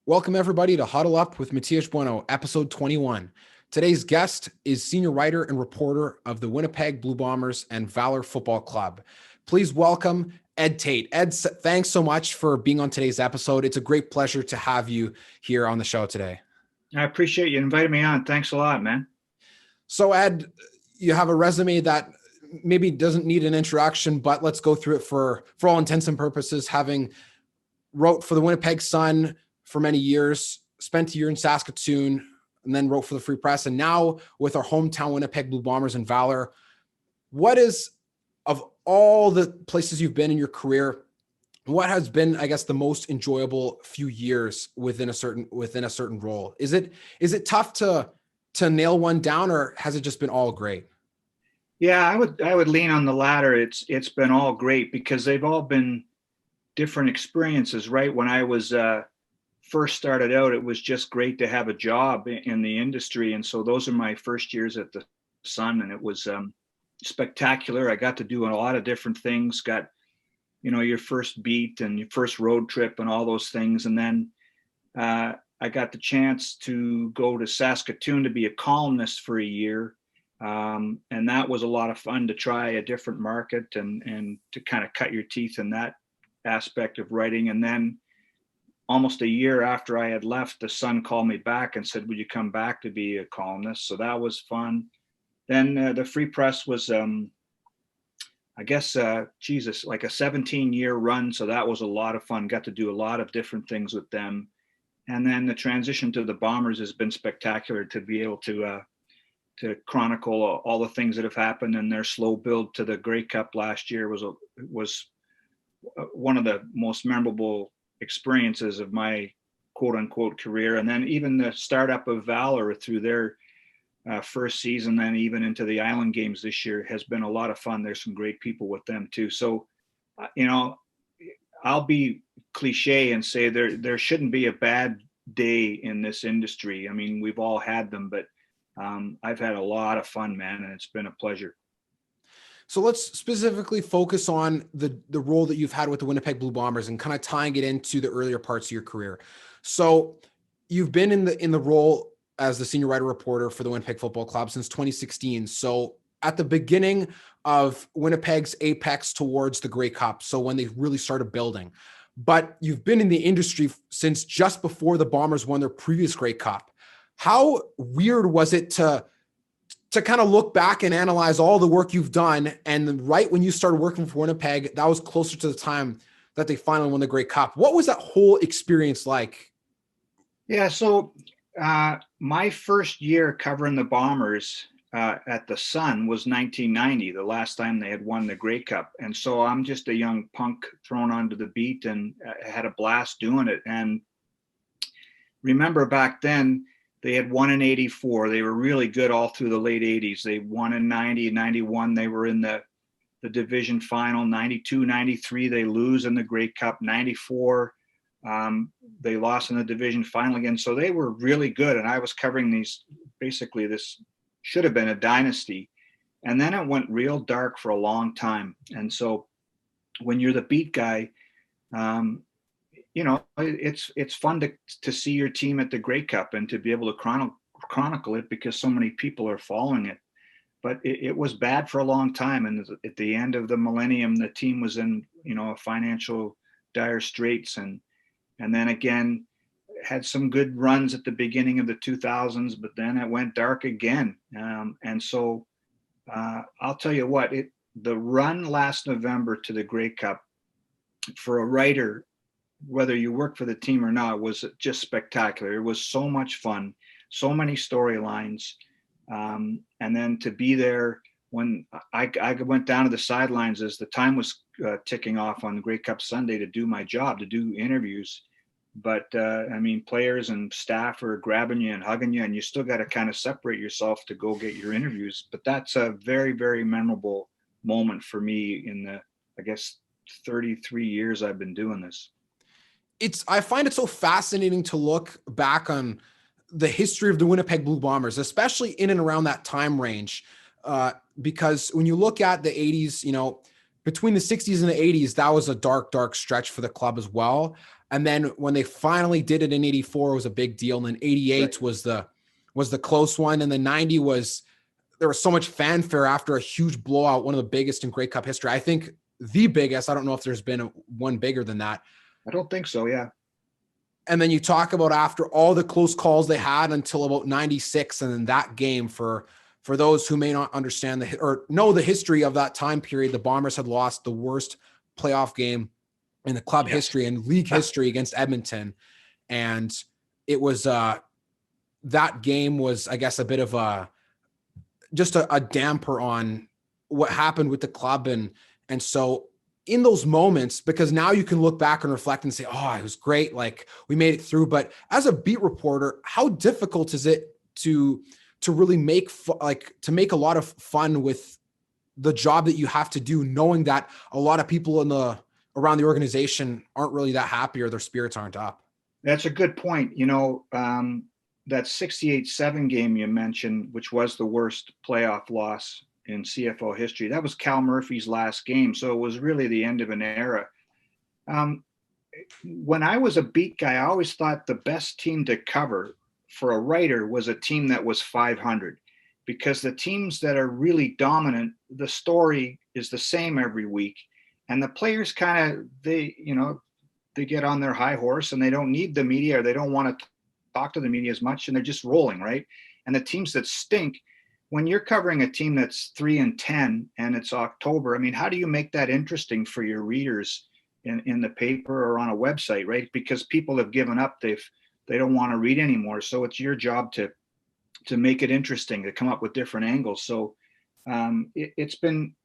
Welcome everybody to Huddle Up with Matias Bueno, episode 21. Today's guest is senior writer and reporter of the Winnipeg Blue Bombers and Valor Football Club. Please welcome Ed Tait. Ed, thanks so much for being on today's episode. It's a great pleasure to have you here on the show today. I appreciate you inviting me on. Thanks a lot, man. So Ed, you have a resume that maybe doesn't need an introduction, but let's go through it for all intents and purposes. Having wrote for the Winnipeg Sun for many years, spent a year in Saskatoon, and then wrote for the Free Press. And now with our hometown Winnipeg Blue Bombers and Valor, what is, of all the places you've been in your career, what has been, I guess, the most enjoyable few years within a certain role? Is it tough to nail one down, or has it just been all great? Yeah, I would lean on the latter. It's been all great because they've all been different experiences, right? When I was first started out, it was just great to have a job in the industry. And so those are my first years at the Sun, and it was spectacular. I got to do a lot of different things, got, your first beat and your first road trip and all those things. And then I got the chance to go to Saskatoon to be a columnist for a year. And that was a lot of fun to try a different market and to kind of cut your teeth in that aspect of writing. And then almost a year after I had left, the Sun called me back and said, would you come back to be a columnist? So that was fun. Then the Free Press was, like a 17-year run. So that was a lot of fun. Got to do a lot of different things with them. And then the transition to the Bombers has been spectacular to be able to chronicle all the things that have happened, and their slow build to the Grey Cup last year was one of the most memorable experiences of my quote unquote career. And then even the startup of Valor through their first season, then even into the Island Games this year, has been a lot of fun. There's some great people with them too. So, I'll be cliche and say there shouldn't be a bad day in this industry. I mean, we've all had them, but I've had a lot of fun, man, and it's been a pleasure. So let's specifically focus on the role that you've had with the Winnipeg Blue Bombers and kind of tying it into the earlier parts of your career. So you've been in the role as the senior writer reporter for the Winnipeg Football Club since 2016. So at the beginning of Winnipeg's apex towards the Grey Cup, so when they really started building. But you've been in the industry since just before the Bombers won their previous Grey Cup. How weird was it to kind of look back and analyze all the work you've done, and right when you started working for Winnipeg, that was closer to the time that they finally won the Grey Cup? What was that whole experience like? Yeah, so my first year covering the Bombers at the Sun was 1990, the last time they had won the Grey Cup. And so I'm just a young punk thrown onto the beat, and had a blast doing it. And remember back then, they had won in 84. They were really good all through the late 80s. They won in 90, 91. They were in the division final. 92, 93, they lose in the Grey Cup. 94, they lost in the division final again. So they were really good. And I was covering this should have been a dynasty. And then it went real dark for a long time. And so when you're the beat guy, it's fun to see your team at the Grey Cup and to be able to chronicle it because so many people are following it. But it was bad for a long time. And at the end of the millennium, the team was in, a financial dire straits. And then again, had some good runs at the beginning of the 2000s, but then it went dark again. And so I'll tell you what, the run last November to the Grey Cup for a writer, whether you work for the team or not, was just spectacular. It was so much fun, so many storylines. And then to be there when I went down to the sidelines as the time was ticking off on the Grey Cup Sunday to do my job, to do interviews. But players and staff are grabbing you and hugging you, and you still got to kind of separate yourself to go get your interviews. But that's a very, very memorable moment for me in the, 33 years I've been doing this. I find it so fascinating to look back on the history of the Winnipeg Blue Bombers, especially in and around that time range. Because when you look at the 80s, between the 60s and the 80s, that was a dark, dark stretch for the club as well. And then when they finally did it in 84, it was a big deal. And then 88 Right. was the close one. And then 90 was, there was so much fanfare after a huge blowout, one of the biggest in Grey Cup history. I think the biggest. I don't know if there's been one bigger than that. I don't think so. Yeah. And then you talk about after all the close calls they had until about 96, and then that game, for those who may not understand or know the history of that time period, the Bombers had lost the worst playoff game in the club Yes. history and league history against Edmonton. And it was that game was, I guess, a bit of just a damper on what happened with the club. And so in those moments, because now you can look back and reflect and say, oh, it was great, like we made it through. But as a beat reporter, how difficult is it to really make to make a lot of fun with the job that you have to do, knowing that a lot of people around the organization aren't really that happy, or their spirits aren't up? That's a good point. That 68-7 game you mentioned, which was the worst playoff loss in CFO history, that was Cal Murphy's last game. So it was really the end of an era. When I was a beat guy, I always thought the best team to cover for a writer was a team that was 500, because the teams that are really dominant, the story is the same every week. And the players kind of, they get on their high horse and they don't need the media, or they don't want to talk to the media as much, and they're just rolling, right? And the teams that stink, when you're covering a team that's 3-10 and it's October, I mean, how do you make that interesting for your readers in the paper or on a website, right? Because people have given up, they don't want to read anymore. So it's your job to make it interesting, to come up with different angles. So it's been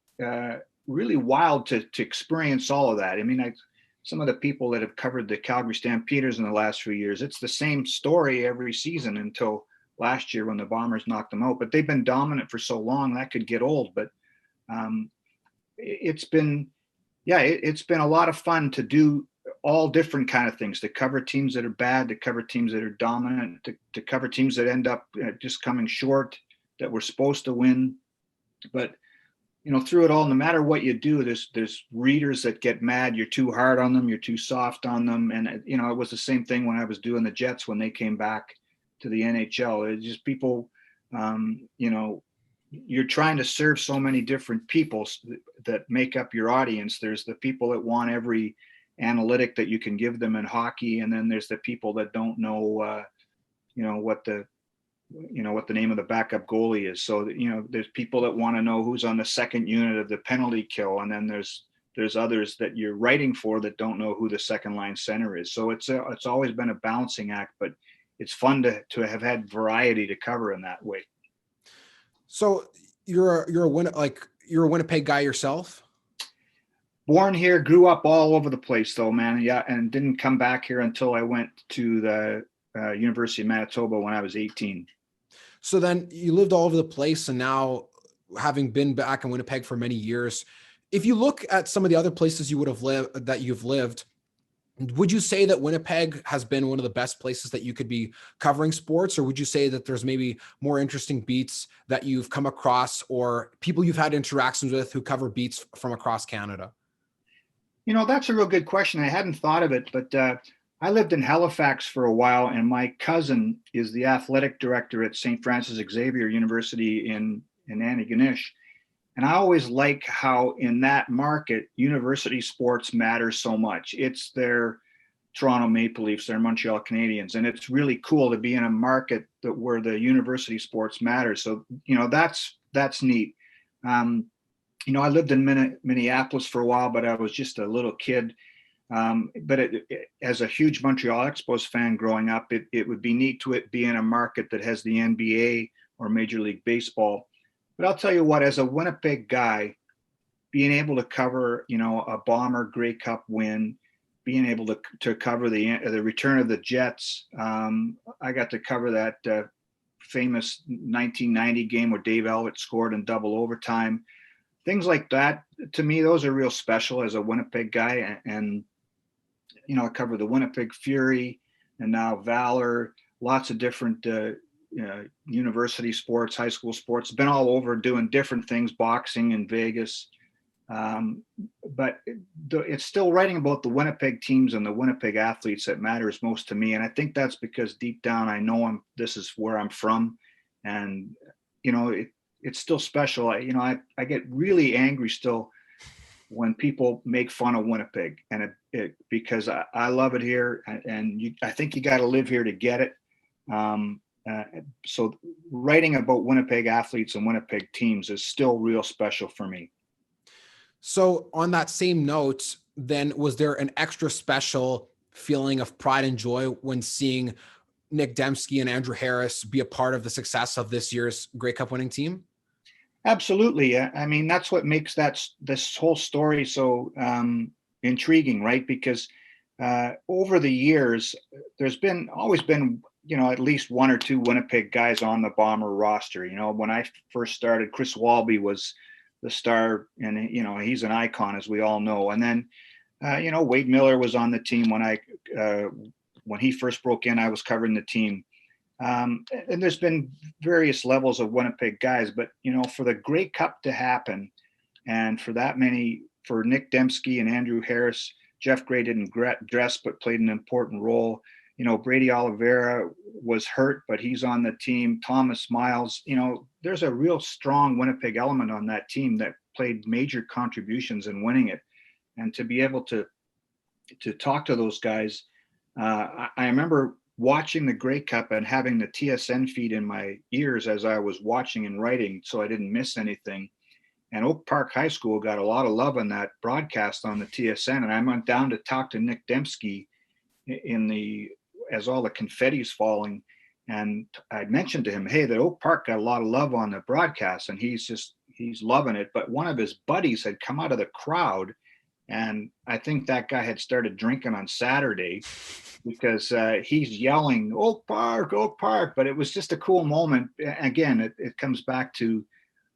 really wild to experience all of that. I mean, some of the people that have covered the Calgary Stampeders in the last few years, it's the same story every season until last year when the Bombers knocked them out. But they've been dominant for so long that could get old. But it's been a lot of fun to do all different kind of things, to cover teams that are bad, to cover teams that are dominant, to cover teams that end up just coming short, that we're supposed to win. But through it all, no matter what you do, there's readers that get mad. You're too hard on them. You're too soft on them. And, it was the same thing when I was doing the Jets when they came back to the NHL. It's just people, you're trying to serve so many different people that make up your audience. There's the people that want every analytic that you can give them in hockey. And then there's the people that don't know, what the name of the backup goalie is. So, there's people that want to know who's on the second unit of the penalty kill. And then there's others that you're writing for that don't know who the second line center is. So it's always been a balancing act, but it's fun to have had variety to cover in that way. So you're a Winnipeg guy yourself? Born here, grew up all over the place though, man. Yeah. And didn't come back here until I went to the University of Manitoba when I was 18. So then you lived all over the place, and now, having been back in Winnipeg for many years, if you look at some of the other places you would have lived, that you've lived, would you say that Winnipeg has been one of the best places that you could be covering sports? Or would you say that there's maybe more interesting beats that you've come across, or people you've had interactions with who cover beats from across Canada? That's a real good question. I hadn't thought of it, but I lived in Halifax for a while, and my cousin is the athletic director at St. Francis Xavier University in Antigonish. And I always like how in that market, university sports matter so much. It's their Toronto Maple Leafs, their Montreal Canadiens, and it's really cool to be in a market where the university sports matter. So, that's neat. I lived in Minneapolis for a while, but I was just a little kid. But as a huge Montreal Expos fan growing up, it would be neat to be in a market that has the NBA or Major League Baseball. But I'll tell you what, as a Winnipeg guy, being able to cover, a Bomber Grey Cup win, being able to cover the return of the Jets, I got to cover that famous 1990 game where Dave Elliott scored in double overtime. Things like that, to me, those are real special as a Winnipeg guy. And I cover the Winnipeg Fury and now Valor, lots of different university sports, high school sports. Been all over doing different things, boxing in Vegas. But it's still writing about the Winnipeg teams and the Winnipeg athletes that matters most to me. And I think that's because deep down, I know this is where I'm from. And, it's still special. I get really angry still when people make fun of Winnipeg, and because I love it here, and I think you got to live here to get it. Um, so writing about Winnipeg athletes and Winnipeg teams is still real special for me. So on that same note, then was there an extra special feeling of pride and joy when seeing Nick Dembski and Andrew Harris be a part of the success of this year's Grey Cup winning team? Absolutely. I mean, that's what makes this whole story so intriguing, right? Because over the years, there's always been, at least one or two Winnipeg guys on the Bomber roster. When I first started, Chris Walby was the star, and he's an icon, as we all know. And then, Wade Miller was on the team when he first broke in. I was covering the team. And there's been various levels of Winnipeg guys, but for the Grey Cup to happen, and for Nick Dembski and Andrew Harris, Jeff Gray didn't dress but played an important role. Brady Oliveira was hurt, but he's on the team. Thomas Miles, there's a real strong Winnipeg element on that team that played major contributions in winning it. And to be able to talk to those guys, I remember watching the Grey Cup and having the TSN feed in my ears as I was watching and writing, so I didn't miss anything. And Oak Park High School got a lot of love on that broadcast on the TSN. And I went down to talk to Nick Dembski as all the confetti's falling. And I mentioned to him, hey, the Oak Park got a lot of love on the broadcast, and he's loving it. But one of his buddies had come out of the crowd, and I think that guy had started drinking on Saturday, because he's yelling, Oak Park, Oak Park. But it was just a cool moment. Again, it comes back to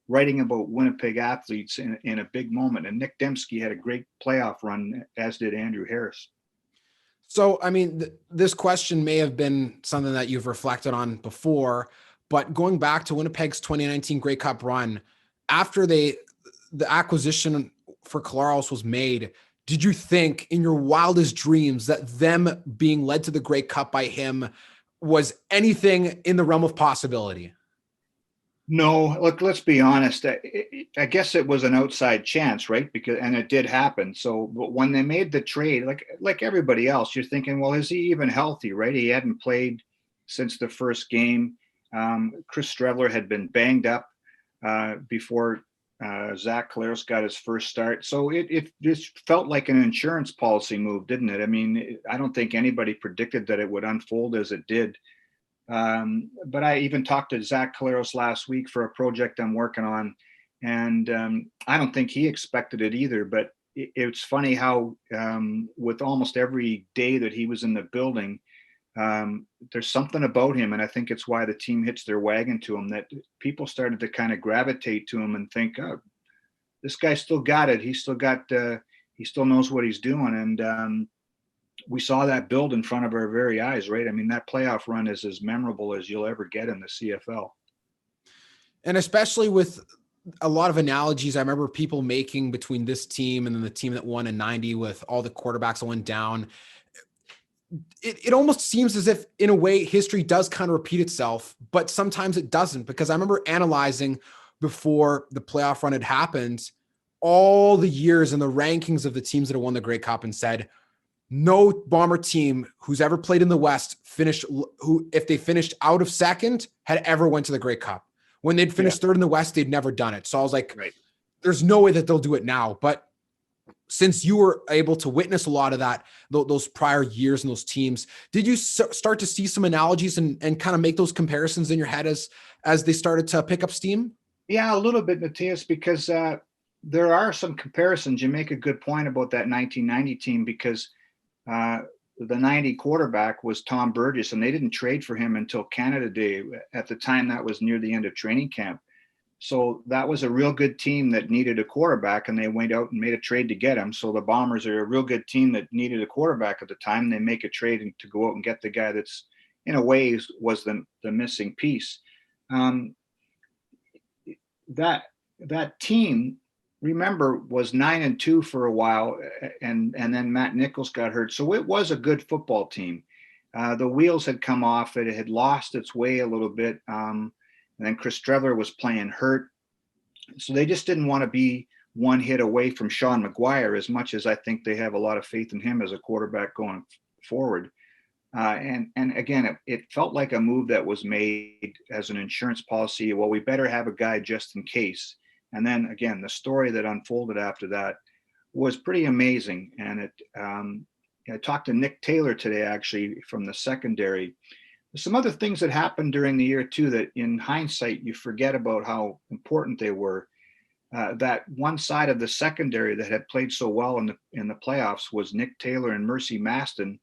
writing about Winnipeg athletes in a big moment. And Nick Dembski had a great playoff run, as did Andrew Harris. So, I mean, this question may have been something that you've reflected on before, but going back to Winnipeg's 2019 Grey Cup run, after the acquisition for Collaros was made, did you think in your wildest dreams that them being led to the Grey Cup by him was anything in the realm of possibility? No, look, let's be honest. I guess it was an outside chance, right? And it did happen. So when they made the trade, like everybody else, you're thinking, well, is he even healthy, right? He hadn't played since the first game. Chris Streveler had been banged up before Zach Collaros got his first start. So it just felt like an insurance policy move, didn't it? I mean, I don't think anybody predicted that it would unfold as it did. But I even talked to Zach Collaros last week for a project I'm working on, and I don't think he expected it either. But it's funny how with almost every day that he was in the building, there's something about him, and I think it's why the team hitched their wagon to him, that people started to kind of gravitate to him and think, oh, this guy still got it. He still knows what he's doing. And we saw that build in front of our very eyes, right? I mean, that playoff run is as memorable as you'll ever get in the CFL. And especially with a lot of analogies I remember people making between this team and then the team that won in 90 with all the quarterbacks that went down. It almost seems as if, in a way, history does kind of repeat itself, but sometimes it doesn't, because I remember analyzing before the playoff run had happened all the years and the rankings of the teams that have won the Grey Cup, and said, no Bomber team who's ever played in the West if they finished out of second, had ever went to the Grey Cup. When they'd finished third in the West, they'd never done it. So I was like, right, there's no way that they'll do it now. But since you were able to witness a lot of that, those prior years and those teams, did you start to see some analogies and kind of make those comparisons in your head as they started to pick up steam? Yeah, a little bit, Matthias, because there are some comparisons. You make a good point about that 1990 team, because the 90 quarterback was Tom Burgess, and they didn't trade for him until Canada Day. At the time, that was near the end of training camp. So that was a real good team that needed a quarterback, and they went out and made a trade to get him. So the Bombers are a real good team that needed a quarterback at the time. They make a trade to go out and get the guy that's, in a way, was the missing piece. That team remember, was 9-2 for a while, and then Matt Nichols got hurt. So it was a good football team. The wheels had come off. It had lost its way a little bit. And then Chris Streveler was playing hurt. So they just didn't want to be one hit away from Sean McGuire, as much as I think they have a lot of faith in him as a quarterback going forward. And again, it felt like a move that was made as an insurance policy. Well, we better have a guy just in case. And then again, the story that unfolded after that was pretty amazing. And I talked to Nick Taylor today, actually, from the secondary. There's some other things that happened during the year too that in hindsight you forget about how important they were. That one side of the secondary that had played so well in the playoffs was Nick Taylor and Mercy Maston,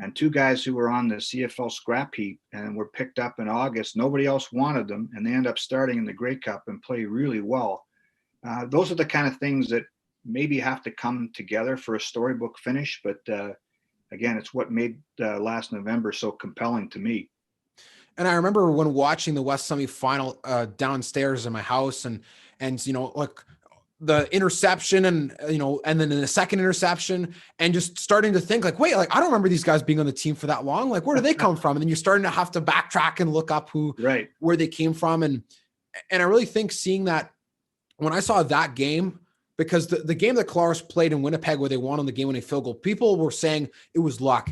and two guys who were on the CFL scrap heap and were picked up in August. Nobody else wanted them, and they end up starting in the Grey Cup and play really well. Those are the kind of things that maybe have to come together for a storybook finish, but again, it's what made last November so compelling to me. And I remember when watching the West semifinal downstairs in my house, and like the interception, and and then the second interception, and just starting to think like, wait, like I don't remember these guys being on the team for that long. Like, where do they come from? And then you're starting to have to backtrack and look up where they came from, and I really think seeing that when I saw that game. Because the game that Claris played in Winnipeg where they won on the game-winning field goal, people were saying it was luck,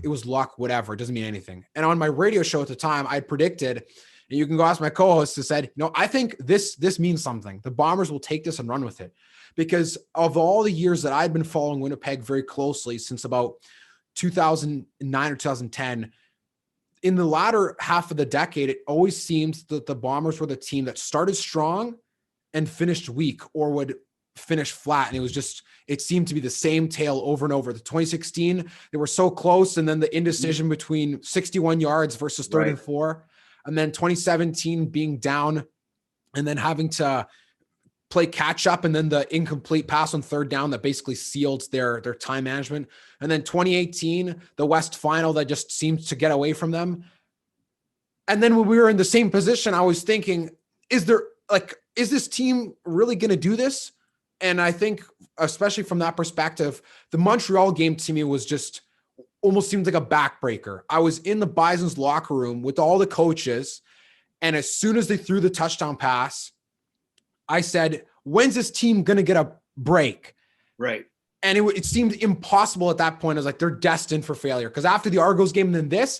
whatever, it doesn't mean anything. And on my radio show at the time, I predicted, and you can go ask my co-host, who said, I think this means something. The Bombers will take this and run with it. Because of all the years that I'd been following Winnipeg very closely since about 2009 or 2010, in the latter half of the decade, it always seemed that the Bombers were the team that started strong and finished weak, or would finish flat. And it seemed to be the same tale over and over. The 2016, they were so close. And then the indecision between 61 yards versus third and 4. And then 2017 being down and then having to play catch up. And then the incomplete pass on third down that basically sealed their time management. And then 2018, the West final that just seemed to get away from them. And then when we were in the same position, I was thinking, is this team really going to do this? And I think, especially from that perspective, the Montreal game to me was just almost seemed like a backbreaker. I was in the Bison's locker room with all the coaches, and as soon as they threw the touchdown pass, I said, when's this team going to get a break? Right. And it seemed impossible at that point. I was like, they're destined for failure. Because after the Argos game and then this,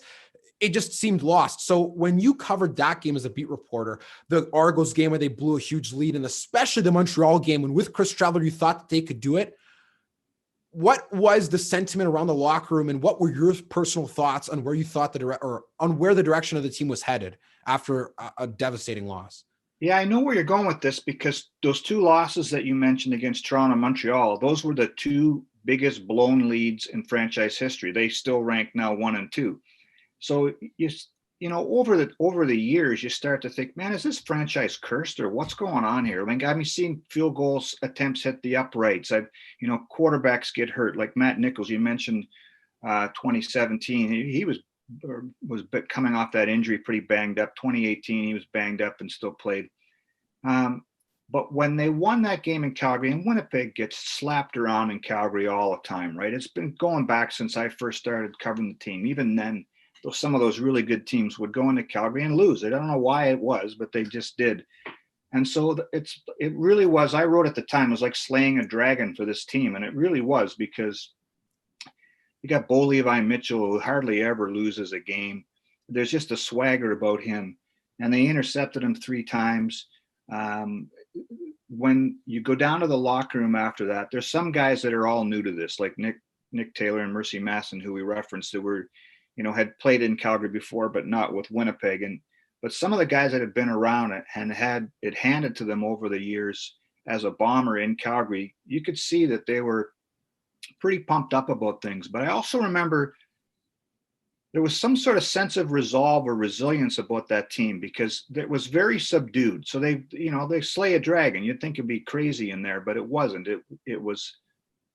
it just seemed lost. So when you covered that game as a beat reporter, the Argos game where they blew a huge lead, and especially the Montreal game when with Chris Streveler, you thought that they could do it. What was the sentiment around the locker room, and what were your personal thoughts on where you thought where the direction of the team was headed after a devastating loss? Yeah, I know where you're going with this, because those two losses that you mentioned against Toronto and Montreal, those were the two biggest blown leads in franchise history. They still rank now 1 and 2. So over the years, you start to think, man, is this franchise cursed, or what's going on here? I mean, I've seen field goals attempts hit the uprights. Quarterbacks get hurt, like Matt Nichols. You mentioned 2017. He was coming off that injury, pretty banged up. 2018, he was banged up and still played. But when they won that game in Calgary, and Winnipeg gets slapped around in Calgary all the time, right? It's been going back since I first started covering the team. Even then, some of those really good teams would go into Calgary and lose. I don't know why it was, but they just did. And so it really was, I wrote at the time, it was like slaying a dragon for this team. And it really was, because you got Bo Levi Mitchell, who hardly ever loses a game. There's just a swagger about him. And they intercepted him 3 times. When you go down to the locker room after that, there's some guys that are all new to this, like Nick Taylor and Mercy Masson, who we referenced, that were had played in Calgary before, but not with Winnipeg. But some of the guys that had been around it and had it handed to them over the years as a Bomber in Calgary, you could see that they were pretty pumped up about things. But I also remember there was some sort of sense of resolve or resilience about that team, because it was very subdued. So they slay a dragon. You'd think it'd be crazy in there, but it wasn't. It was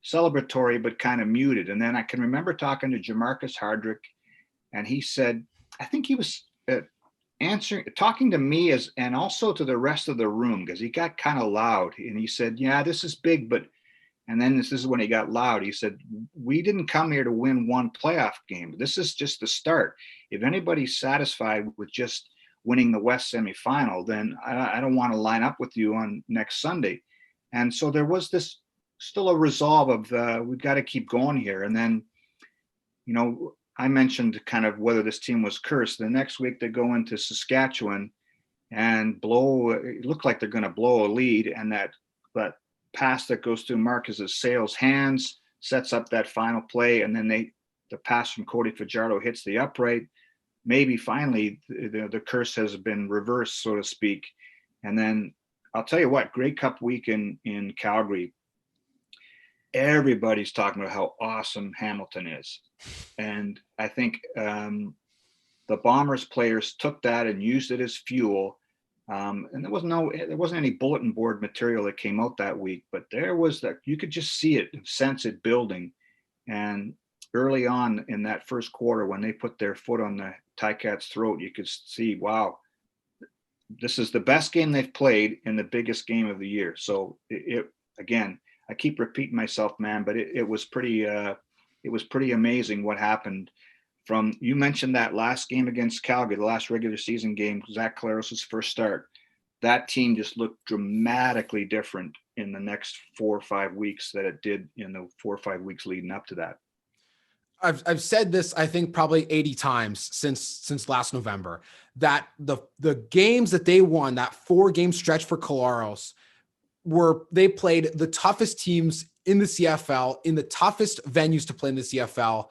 celebratory, but kind of muted. And then I can remember talking to Jamarcus Hardrick, and he said, I think he was talking to me and also to the rest of the room, because he got kind of loud and he said, yeah, this is big, but, and then this is when he got loud. He said, we didn't come here to win one playoff game. This is just the start. If anybody's satisfied with just winning the West semifinal, then I don't want to line up with you on next Sunday. And so there was this still a resolve of we've got to keep going here. And then, I mentioned kind of whether this team was cursed. The next week they go into Saskatchewan and it looked like they're going to blow a lead. And that pass that goes through Marcus's Sales hands sets up that final play. And then the pass from Cody Fajardo hits the upright. Maybe finally the curse has been reversed, so to speak. And then I'll tell you what, Grey Cup week in Calgary, everybody's talking about how awesome Hamilton is. And I think the Bombers players took that and used it as fuel. And there wasn't any bulletin board material that came out that week, but there was that, you could just see it, sense it building. And early on in that first quarter, when they put their foot on the Ticats' throat, you could see, wow, this is the best game they've played in the biggest game of the year. So again, I keep repeating myself, man, but it was pretty amazing what happened. You mentioned that last game against Calgary, the last regular season game, Zach Collaros' first start. That team just looked dramatically different in the next 4 or 5 weeks that it did in the 4 or 5 weeks leading up to that. I've said this, I think probably 80 times since last November, that the games that they won, that 4-game stretch for Collaros, they played the toughest teams in the CFL, in the toughest venues to play in the CFL,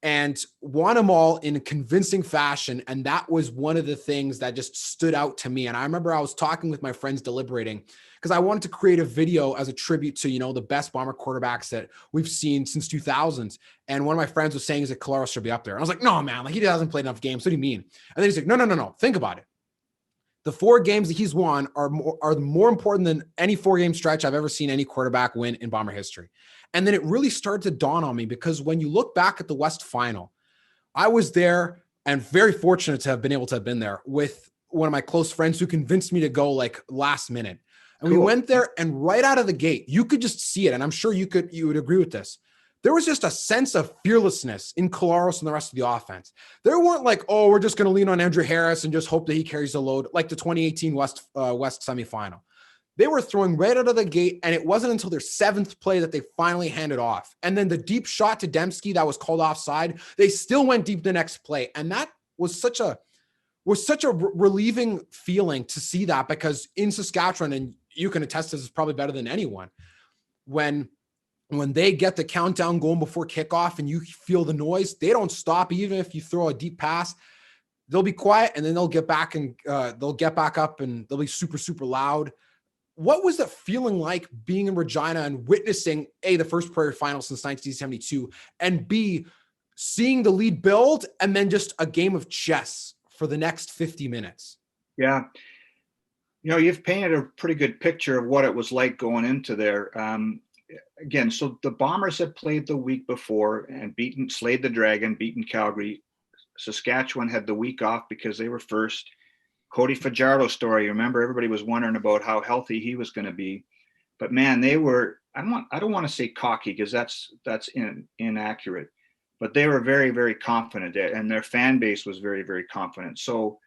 and won them all in a convincing fashion. And that was one of the things that just stood out to me. And I remember I was talking with my friends deliberating, because I wanted to create a video as a tribute to, the best Bomber quarterbacks that we've seen since 2000s. And one of my friends was saying, is that Collaros should be up there. And I was like, no, man, like he hasn't played enough games. What do you mean? And then he's like, no. Think about it. The 4 games that he's won are more important than any 4-game stretch I've ever seen any quarterback win in Bomber history. And then it really started to dawn on me, because when you look back at the West Final, I was there and very fortunate to have been able to have been there with one of my close friends who convinced me to go like last minute. And cool. We went there, and right out of the gate, you could just see it. And I'm sure you would agree with this. There was just a sense of fearlessness in Collaros and the rest of the offense. They weren't like, oh, we're just going to lean on Andrew Harris and just hope that he carries the load, like the 2018 West semifinal. They were throwing right out of the gate, and it wasn't until their 7th play that they finally handed off. And then the deep shot to Dembski that was called offside, they still went deep the next play. And that was such a relieving feeling to see that, because in Saskatchewan, and you can attest to this probably better than anyone, when they get the countdown going before kickoff and you feel the noise, they don't stop. Even if you throw a deep pass, they'll be quiet, and then they'll get back and they'll get back up, and they'll be super, super loud. What was that feeling like being in Regina and witnessing A, the first Prairie final since 1972, and B, seeing the lead build, and then just a game of chess for the next 50 minutes? Yeah. You've painted a pretty good picture of what it was like going into there. Again, so the Bombers had played the week before and slayed the Dragon, beaten Calgary. Saskatchewan had the week off because they were first. Cody Fajardo story. Remember, everybody was wondering about how healthy he was going to be. But man, they were, I don't want to say cocky, because that's inaccurate, but they were very, very confident, and their fan base was very, very confident. So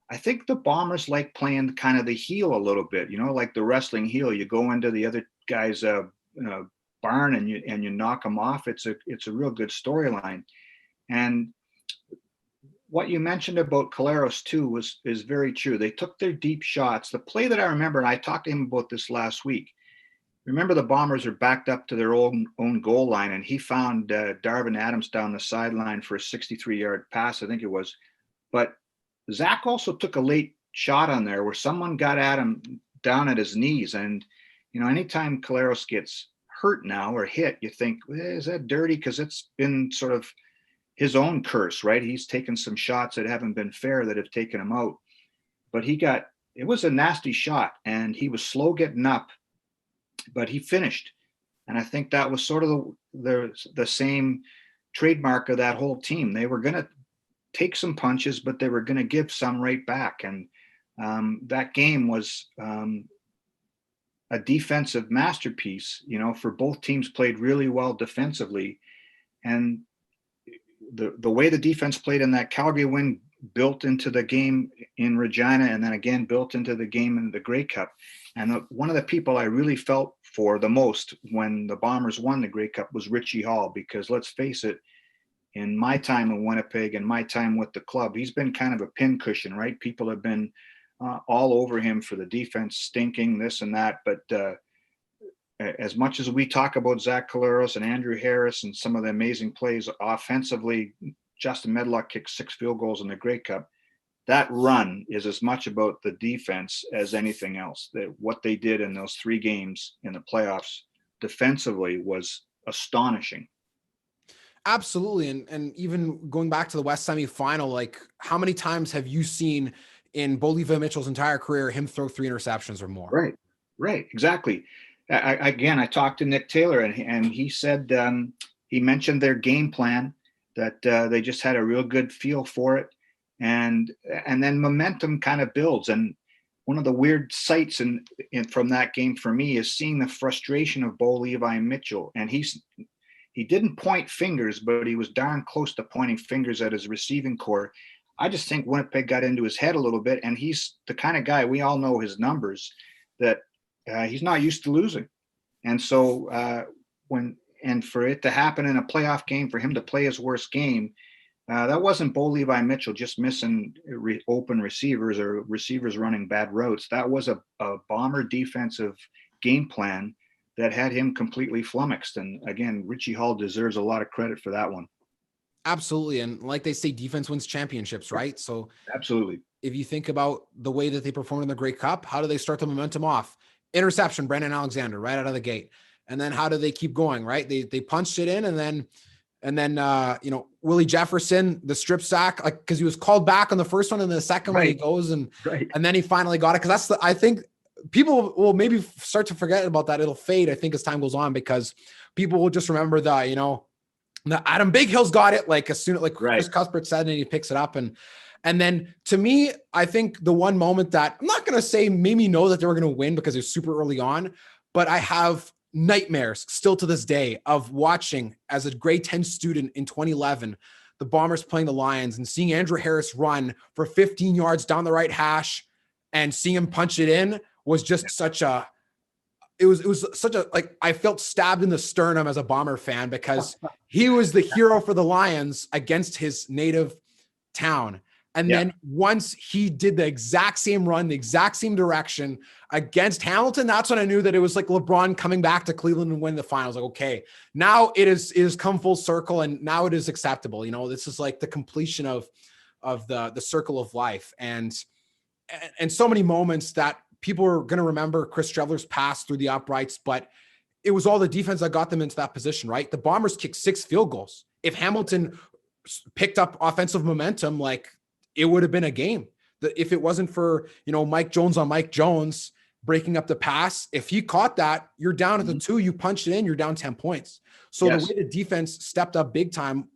I think the Bombers like playing kind of the heel a little bit, like the wrestling heel. You go into the other guy's barn and you knock them off. It's a real good storyline. And what you mentioned about Collaros too is very true. They took their deep shots. The play that I remember, and I talked to him about this last week. Remember, the Bombers are backed up to their own goal line, and he found Darvin Adams down the sideline for a 63-yard pass, I think it was. But Zach also took a late shot on there where someone got at him down at his knees. And, anytime Collaros gets hurt now or hit, you think, is that dirty? Because it's been sort of his own curse, right? He's taken some shots that haven't been fair that have taken him out. But it was a nasty shot, and he was slow getting up, but he finished. And I think that was sort of the same trademark of that whole team. They were going to take some punches, but they were going to give some right back. And that game was a defensive masterpiece. For both teams played really well defensively, and the way the defense played in that Calgary win built into the game in Regina, and then again built into the game in the Grey Cup. And one of the people I really felt for the most when the Bombers won the Grey Cup was Richie Hall, because let's face it, in my time in Winnipeg and my time with the club, he's been kind of a pincushion, right? People have been all over him for the defense stinking, this and that. But as much as we talk about Zach Collaros and Andrew Harris and some of the amazing plays offensively, Justin Medlock kicked 6 field goals in the Grey Cup. That run is as much about the defense as anything else. What they did in those 3 games in the playoffs defensively was astonishing. Absolutely. And even going back to the West semifinal, like how many times have you seen in Bo Levi Mitchell's entire career him throw 3 interceptions or more? Right, exactly. I talked to Nick Taylor, and he said he mentioned their game plan, that they just had a real good feel for it, and then momentum kind of builds. And one of the weird sights from that game for me is seeing the frustration of Bo Levi Mitchell, and he didn't point fingers, but he was darn close to pointing fingers at his receiving core. I just think Winnipeg got into his head a little bit, and he's the kind of guy, we all know his numbers, that he's not used to losing. And so for it to happen in a playoff game, for him to play his worst game, that wasn't Bo Levi Mitchell just missing open receivers or receivers running bad routes. That was a Bomber defensive game plan that had him completely flummoxed. And again, Richie Hall deserves a lot of credit for that one. Absolutely. And like they say, defense wins championships, right? So absolutely. If you think about the way that they performed in the Grey Cup, how do they start the momentum off? Interception, Brandon Alexander, right out of the gate. And then how do they keep going, right? They punched it in, and then Willie Jefferson, the strip sack, like, because he was called back on the first one, and the second one he goes and then he finally got it. Because I think people will maybe start to forget about that. It'll fade, I think, as time goes on, because people will just remember the Adam Big Hill's got it, like as soon as Chris Cuthbert said, and he picks it up. And then to me, I think the one moment that I'm not going to say made me know that they were going to win because it was super early on, but I have nightmares still to this day of watching as a grade 10 student in 2011, the Bombers playing the Lions and seeing Andrew Harris run for 15 yards down the right hash and seeing him punch it in was just it was such a, like, I felt stabbed in the sternum as a Bomber fan, because he was the hero for the Lions against his native town. And then once he did the exact same run, the exact same direction against Hamilton, that's when I knew that it was like LeBron coming back to Cleveland and win the finals. Like, okay, now it is come full circle, and now it is acceptable. This is like the completion of the circle of life. And so many moments that people are going to remember Chris Streveler's pass through the uprights, but it was all the defense that got them into that position, right? The Bombers kicked 6 field goals. If Hamilton picked up offensive momentum, like, it would have been a game. If it wasn't for, Mike Jones on Mike Jones breaking up the pass, if he caught that, you're down at the 2, you punched it in, you're down 10 points. So the way the defense stepped up big time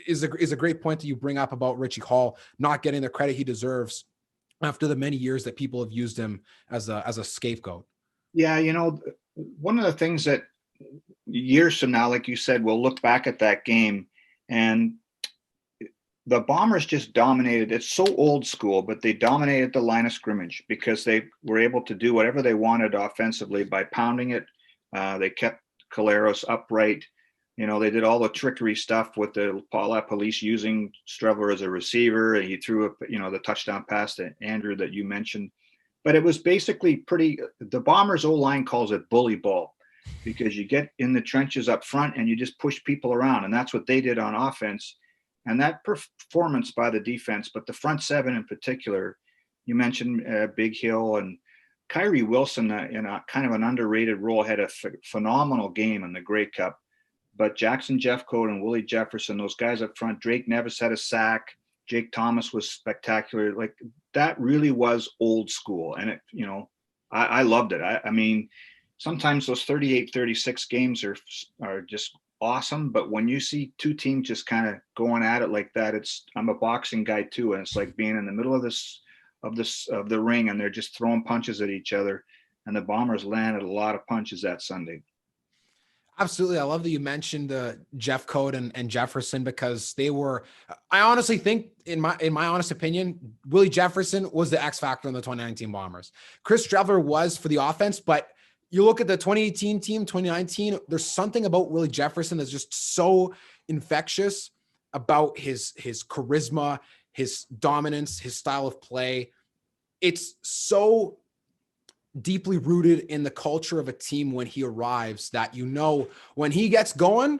is a great point that you bring up about Richie Hall not getting the credit he deserves after the many years that people have used him as a scapegoat. Yeah. One of the things that years from now, like you said, we'll look back at that game, and the Bombers just dominated. It's so old school, but they dominated the line of scrimmage because they were able to do whatever they wanted offensively by pounding it. They kept Collaros upright. They did all the trickery stuff with the Paula Police using Streveler as a receiver, and he threw the touchdown pass to Andrew that you mentioned. But it was basically the Bombers O-line calls it bully ball, because you get in the trenches up front and you just push people around. And that's what they did on offense. And that performance by the defense, but the front 7 in particular, you mentioned Big Hill and Kyrie Wilson in a kind of an underrated role, had a phenomenal game in the Grey Cup. But Jackson Jeffcoat and Willie Jefferson, those guys up front, Drake Nevis had a sack. Jake Thomas was spectacular. Like, that really was old school. And I loved it. I mean, sometimes those 38-36 games are just awesome. But when you see two teams just kind of going at it like that, I'm a boxing guy too, and it's like being in the middle of the ring, and they're just throwing punches at each other. And the Bombers landed a lot of punches that Sunday. Absolutely. I love that you mentioned Jeff Code and Jefferson, because they were, I honestly think, in my honest opinion, Willie Jefferson was the X factor in the 2019 Bombers. Chris Streveler was for the offense, but you look at the 2018 team, 2019, there's something about Willie Jefferson that's just so infectious about his charisma, his dominance, his style of play. It's so deeply rooted in the culture of a team when he arrives that, when he gets going,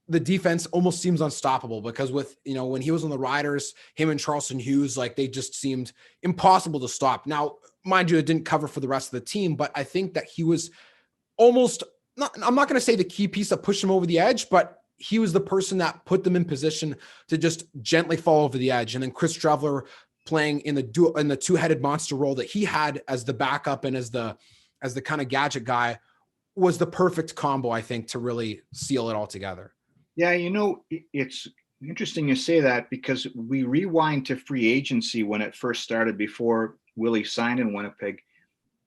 the defense almost seems unstoppable, because when he was on the Riders, him and Charleston Hughes, like, they just seemed impossible to stop. Now, mind you, it didn't cover for the rest of the team, but I think that he was almost not, I'm not going to say the key piece that pushed him over the edge, but he was the person that put them in position to just gently fall over the edge. And then Chris Streveler playing in the two-headed monster role that he had as the backup and as the kind of gadget guy was the perfect combo, I think, to really seal it all together. Yeah, it's interesting you say that, because we rewind to free agency when it first started, before Willie signed in Winnipeg.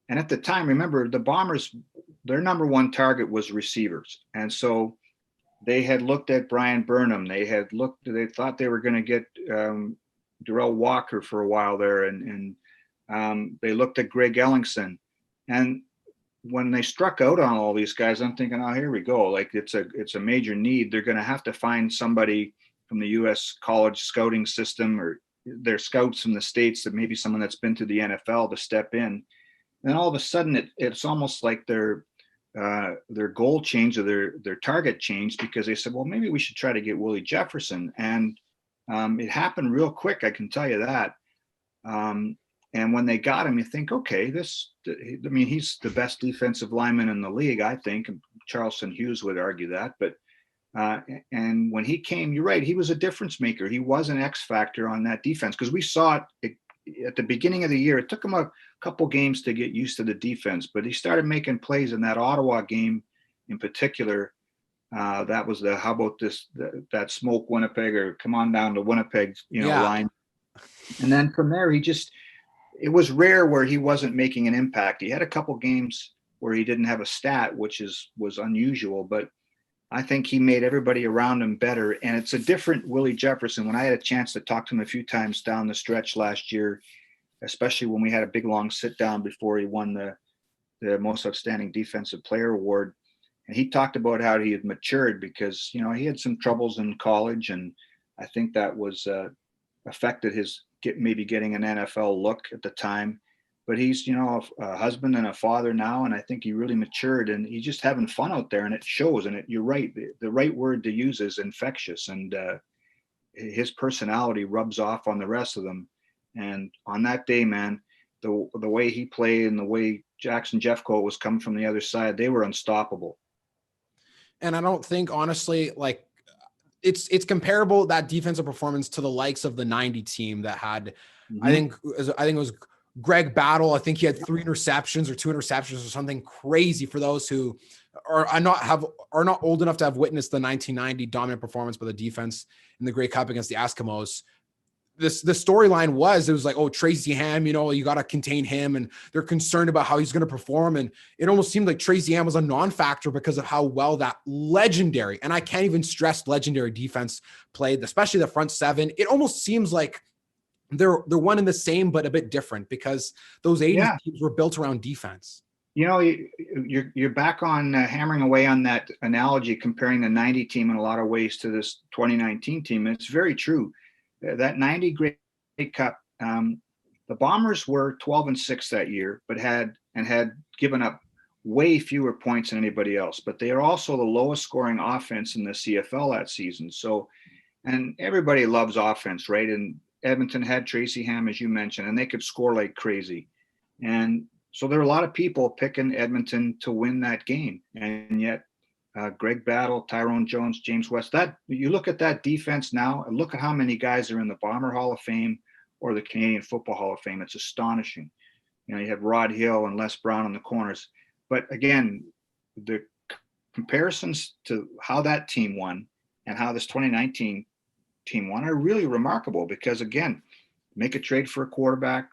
And at the time, remember, the Bombers, their number one target was receivers. And so they had looked at Brian Burnham. They thought they were going to get Darrell Walker for a while there. And they looked at Greg Ellingson. And when they struck out on all these guys, I'm thinking, oh, here we go. Like, it's a major need. They're going to have to find somebody from the U.S. college scouting system, or their scouts from the States, that maybe someone that's been to the NFL, to step in. And all of a sudden, it's almost like their goal changed, or their target changed, because they said, well, maybe we should try to get Willie Jefferson. And it happened real quick, I can tell you that. And when they got him, you think, okay, he's the best defensive lineman in the league, I think. Charleston Hughes would argue that. But and when he came, you're right, he was a difference maker. He was an X factor on that defense, because we saw it at the beginning of the year. It took him a couple games to get used to the defense, but he started making plays in that Ottawa game in particular. That was how about that smoke Winnipeg, or come on down to Winnipeg, line. And then from there, it was rare where he wasn't making an impact. He had a couple games where he didn't have a stat, which was unusual, but I think he made everybody around him better. And it's a different Willie Jefferson. When I had a chance to talk to him a few times down the stretch last year, especially when we had a big long sit down before he won the most outstanding defensive player award, and he talked about how he had matured, because he had some troubles in college, and I think that was affected his maybe getting an NFL look at the time. But he's a husband and a father now, and I think he really matured, and he's just having fun out there, and it shows. And you're right, the right word to use is infectious, and his personality rubs off on the rest of them. And on that day, man, the way he played and the way Jackson Jeffcoat was coming from the other side, they were unstoppable. And I don't think, honestly, like, it's comparable, that defensive performance, to the likes of the 90 team that had, I think it was Greg Battle. I think he had 3 interceptions or 2 interceptions or something crazy, for those who are not old enough to have witnessed the 1990 dominant performance by the defense in the Grey Cup against the Eskimos. The storyline was, it was like, oh, Tracy Ham, you got to contain him, and they're concerned about how he's going to perform. And it almost seemed like Tracy Ham was a non-factor because of how well that legendary, and I can't even stress legendary, defense played, especially the front seven. It almost seems like they're one and the same, but a bit different, because those 80s teams were built around defense. You're back on hammering away on that analogy, comparing the 90 team in a lot of ways to this 2019 team. It's very true. That 90 Grey Cup, the Bombers were 12-6 that year, but had given up way fewer points than anybody else. But they are also the lowest scoring offense in the CFL that season. So, and everybody loves offense, right? And Edmonton had Tracy Ham, as you mentioned, and they could score like crazy. And so there are a lot of people picking Edmonton to win that game. And yet Greg Battle, Tyrone Jones, James West, that you look at that defense now, and look at how many guys are in the Bomber Hall of Fame or the Canadian Football Hall of Fame. It's astonishing. You have Rod Hill and Les Brown on the corners. But again, the comparisons to how that team won and how this 2019 team won are really remarkable because, again, make a trade for a quarterback,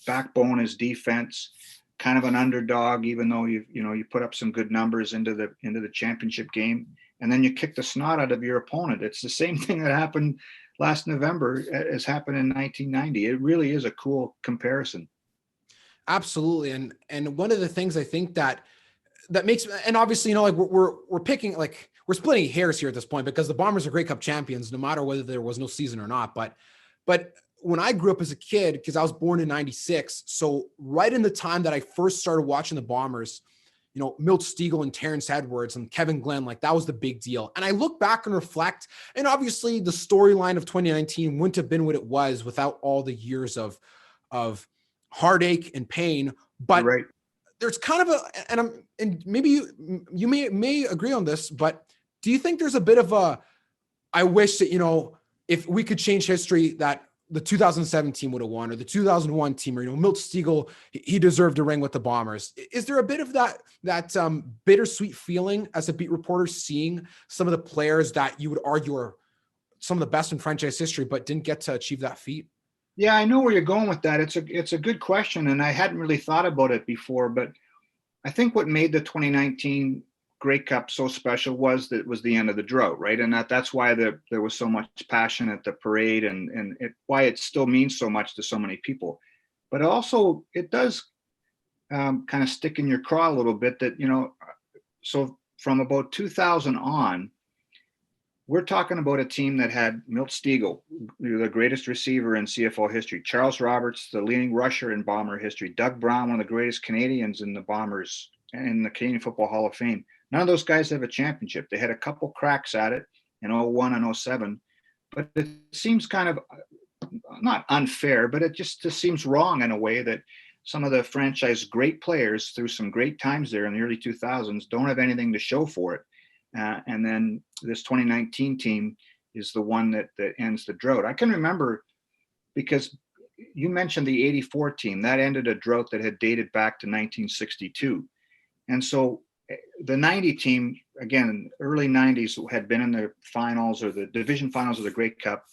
backbone is defense, kind of an underdog, even though you put up some good numbers into the championship game, and then you kick the snot out of your opponent. It's the same thing that happened last November as happened in 1990. It really is a cool comparison. Absolutely. And one of the things I think that makes, and obviously, like we're picking, like we're splitting hairs here at this point because the Bombers are Grey Cup champions, no matter whether there was no season or not. But when I grew up as a kid, because I was born in 96, so right in the time that I first started watching the Bombers, Milt Stegall and Terrence Edwards and Kevin Glenn, like that was the big deal. And I look back and reflect, and obviously the storyline of 2019 wouldn't have been what it was without all the years of heartache and pain. But right. There's kind of and maybe you may agree on this, but do you think there's a bit of I wish that, if we could change history, that the 2007 team would have won, or the 2001 team, or, Milt Stegall, he deserved a ring with the Bombers. Is there a bit of that bittersweet feeling as a beat reporter, seeing some of the players that you would argue are some of the best in franchise history, but didn't get to achieve that feat? Yeah, I know where you're going with that. It's a good question, and I hadn't really thought about it before. But I think what made the 2019 Grey Cup so special was that it was the end of the drought, right? And that's why there was so much passion at the parade, and why it still means so much to so many people. But also, it does kind of stick in your craw a little bit that So from about 2000 on, we're talking about a team that had Milt Stegall, the greatest receiver in CFL history, Charles Roberts, the leading rusher in Bomber history, Doug Brown, one of the greatest Canadians in the Bombers and the Canadian Football Hall of Fame. None of those guys have a championship. They had a couple cracks at it in 01 and 07, but it seems kind of not unfair, but it just seems wrong in a way that some of the franchise great players through some great times there in the early 2000s don't have anything to show for it. And then this 2019 team is the one that ends the drought. I can remember, because you mentioned the 84 team, that ended a drought that had dated back to 1962. And so the 90 team, again, early 90s, had been in the finals or the division finals of the Grey Cup.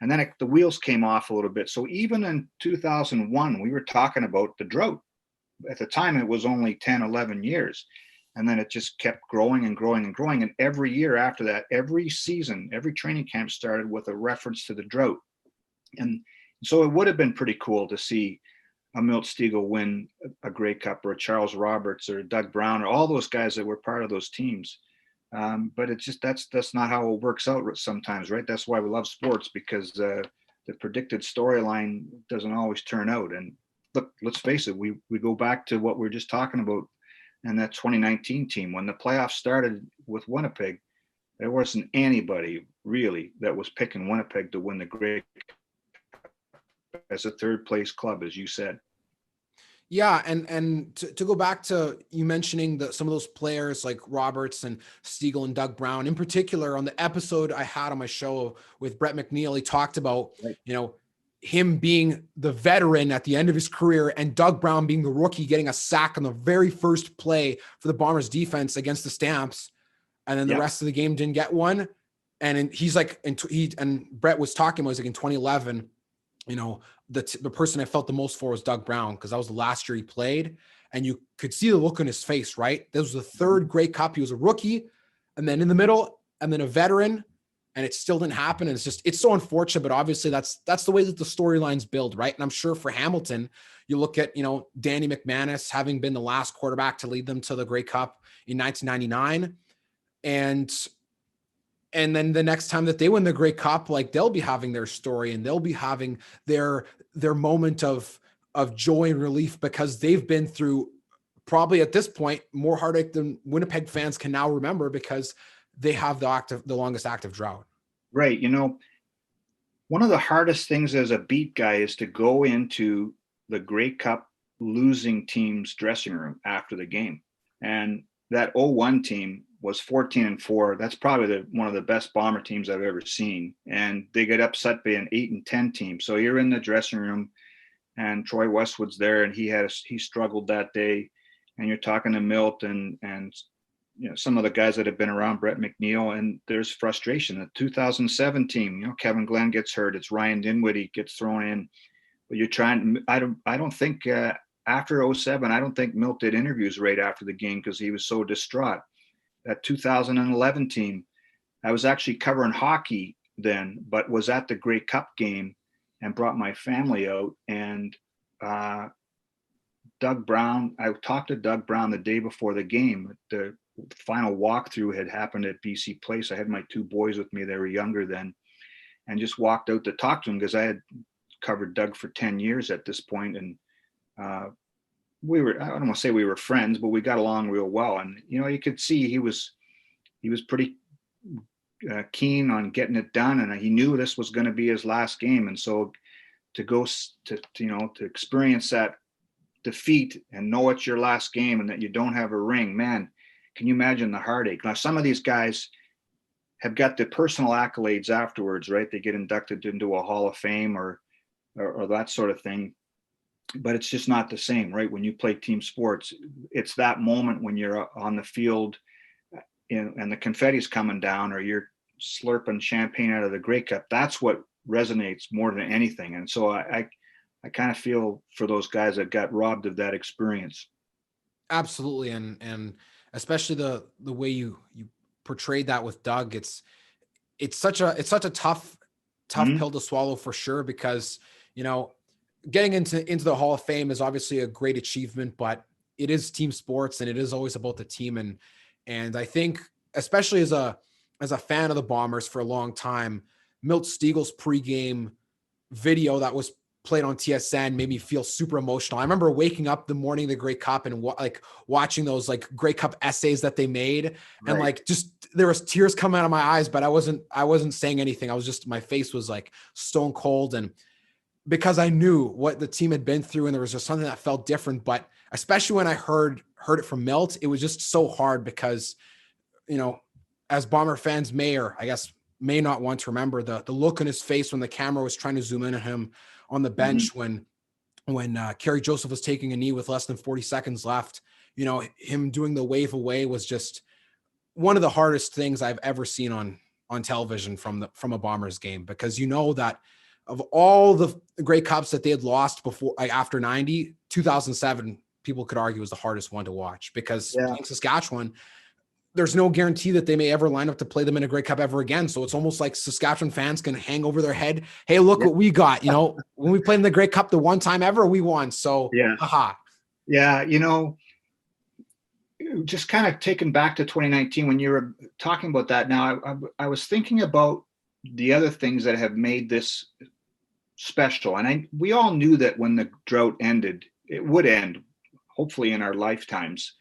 And then the wheels came off a little bit. So even in 2001, we were talking about the drought. At the time, it was only 10, 11 years. And then it just kept growing and growing and growing. And every year after that, every season, every training camp started with a reference to the drought. And so it would have been pretty cool to see a Milt Stegall win a Grey Cup, or a Charles Roberts, or Doug Brown, or all those guys that were part of those teams. But it's just, that's not how it works out sometimes, right? That's why we love sports, because the predicted storyline doesn't always turn out. And look, let's face it, we go back to what we were just talking about. And that 2019 team, when the playoffs started with Winnipeg, there wasn't anybody really that was picking Winnipeg to win the Grey Cup as a third place club, as you said. Yeah, and to go back to you mentioning some of those players like Roberts and Stegall and Doug Brown in particular, on the episode I had on my show with Brett McNeil, he talked about, right, him being the veteran at the end of his career and Doug Brown being the rookie, getting a sack on the very first play for the Bombers defense against the Stamps. And then the rest of the game didn't get one. And he's like, and Brett was talking about, was like, in 2011, the person I felt the most for was Doug Brown, because that was the last year he played. And you could see the look on his face, right? This was the third Grey Cup. He was a rookie, and then in the middle, and then a veteran. And it still didn't happen. And it's so unfortunate, but obviously that's the way that the storylines build, right? And I'm sure for Hamilton, you look at, Danny McManus having been the last quarterback to lead them to the Grey Cup in 1999. And then the next time that they win the Grey Cup, like, they'll be having their story, and they'll be having their moment of joy and relief, because they've been through, probably at this point, more heartache than Winnipeg fans can now remember, because they have the longest active drought. Right. One of the hardest things as a beat guy is to go into the Grey Cup losing team's dressing room after the game. And that 01 team was 14-4. That's probably one of the best Bomber teams I've ever seen. And they get upset by an 8-10 team. So you're in the dressing room, and Troy Westwood's there, and he struggled that day. And you're talking to Milt and some of the guys that have been around, Brett McNeil, and there's frustration. The 2007 team, Kevin Glenn gets hurt. It's Ryan Dinwiddie gets thrown in. But you're trying. I don't think after 07, I don't think Milt did interviews right after the game because he was so distraught. That 2011 team, I was actually covering hockey then, but was at the Grey Cup game and brought my family out. And Doug Brown, I talked to Doug Brown the day before the game. The final walkthrough had happened at BC Place. I had my two boys with me. They were younger then, and just walked out to talk to him because I had covered Doug for 10 years at this point. And we were, I don't want to say we were friends, but we got along real well. And, you could see he was pretty keen on getting it done. And he knew this was going to be his last game. And so to go to experience that defeat and know it's your last game and that you don't have a ring, man, can you imagine the heartache? Now, some of these guys have got the personal accolades afterwards, right? They get inducted into a Hall of Fame or that sort of thing. But it's just not the same, right? When you play team sports, it's that moment when you're on the field and the confetti's coming down, or you're slurping champagne out of the Grey Cup. That's what resonates more than anything. And so I kind of feel for those guys that got robbed of that experience. Absolutely. And especially the way you portrayed that with Doug, it's such a tough pill to swallow for sure, because, getting into the Hall of Fame is obviously a great achievement, but it is team sports and it is always about the team. And I think, especially as a fan of the Bombers for a long time, Milt Stiegel's pregame video that was played on TSN made me feel super emotional. I remember waking up the morning of the Grey Cup and watching those Grey Cup essays that they made. Right. And just there was tears coming out of my eyes, but I wasn't saying anything. I was just, my face was stone cold. And because I knew what the team had been through, and there was just something that felt different. But especially when I heard it from Milt, it was just so hard because, as Bomber fans may not want to remember the look on his face when the camera was trying to zoom in on him on the bench when Kerry Joseph was taking a knee with less than 40 seconds left. Him doing the wave away was just one of the hardest things I've ever seen on television from a Bombers game, because that of all the Grey Cups that they had lost before, after 90, 2007, people could argue was the hardest one to watch, because playing Saskatchewan, there's no guarantee that they may ever line up to play them in a Grey Cup ever again. So it's almost like Saskatchewan fans can hang over their head. Hey, look what we got. When we played in the Grey Cup the one time ever, we won. So, aha. Yeah. Just kind of taken back to 2019 when you were talking about that. Now, I was thinking about the other things that have made this special. And we all knew that when the drought ended, it would end, hopefully in our lifetimes.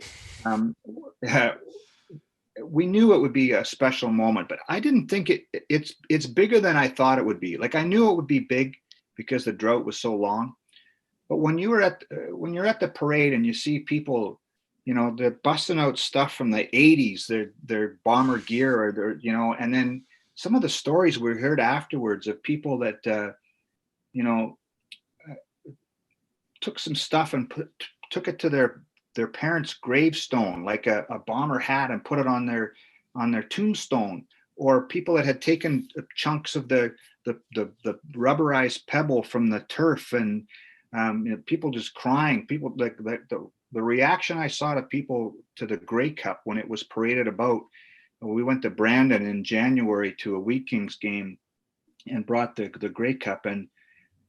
We knew it would be a special moment, but I didn't think it's bigger than I thought it would be. I knew it would be big because the drought was so long. But when you're at the parade and you see people, they're busting out stuff from the 80s, their Bomber gear, or and then some of the stories we heard afterwards of people that took some stuff and took it to their parents' gravestone, like a Bomber hat, and put it on their tombstone, or people that had taken chunks of the rubberized pebble from the turf, and people just crying. People the reaction I saw to people to the Grey Cup when it was paraded about. We went to Brandon in January to a Wheat Kings game and brought the Grey Cup, and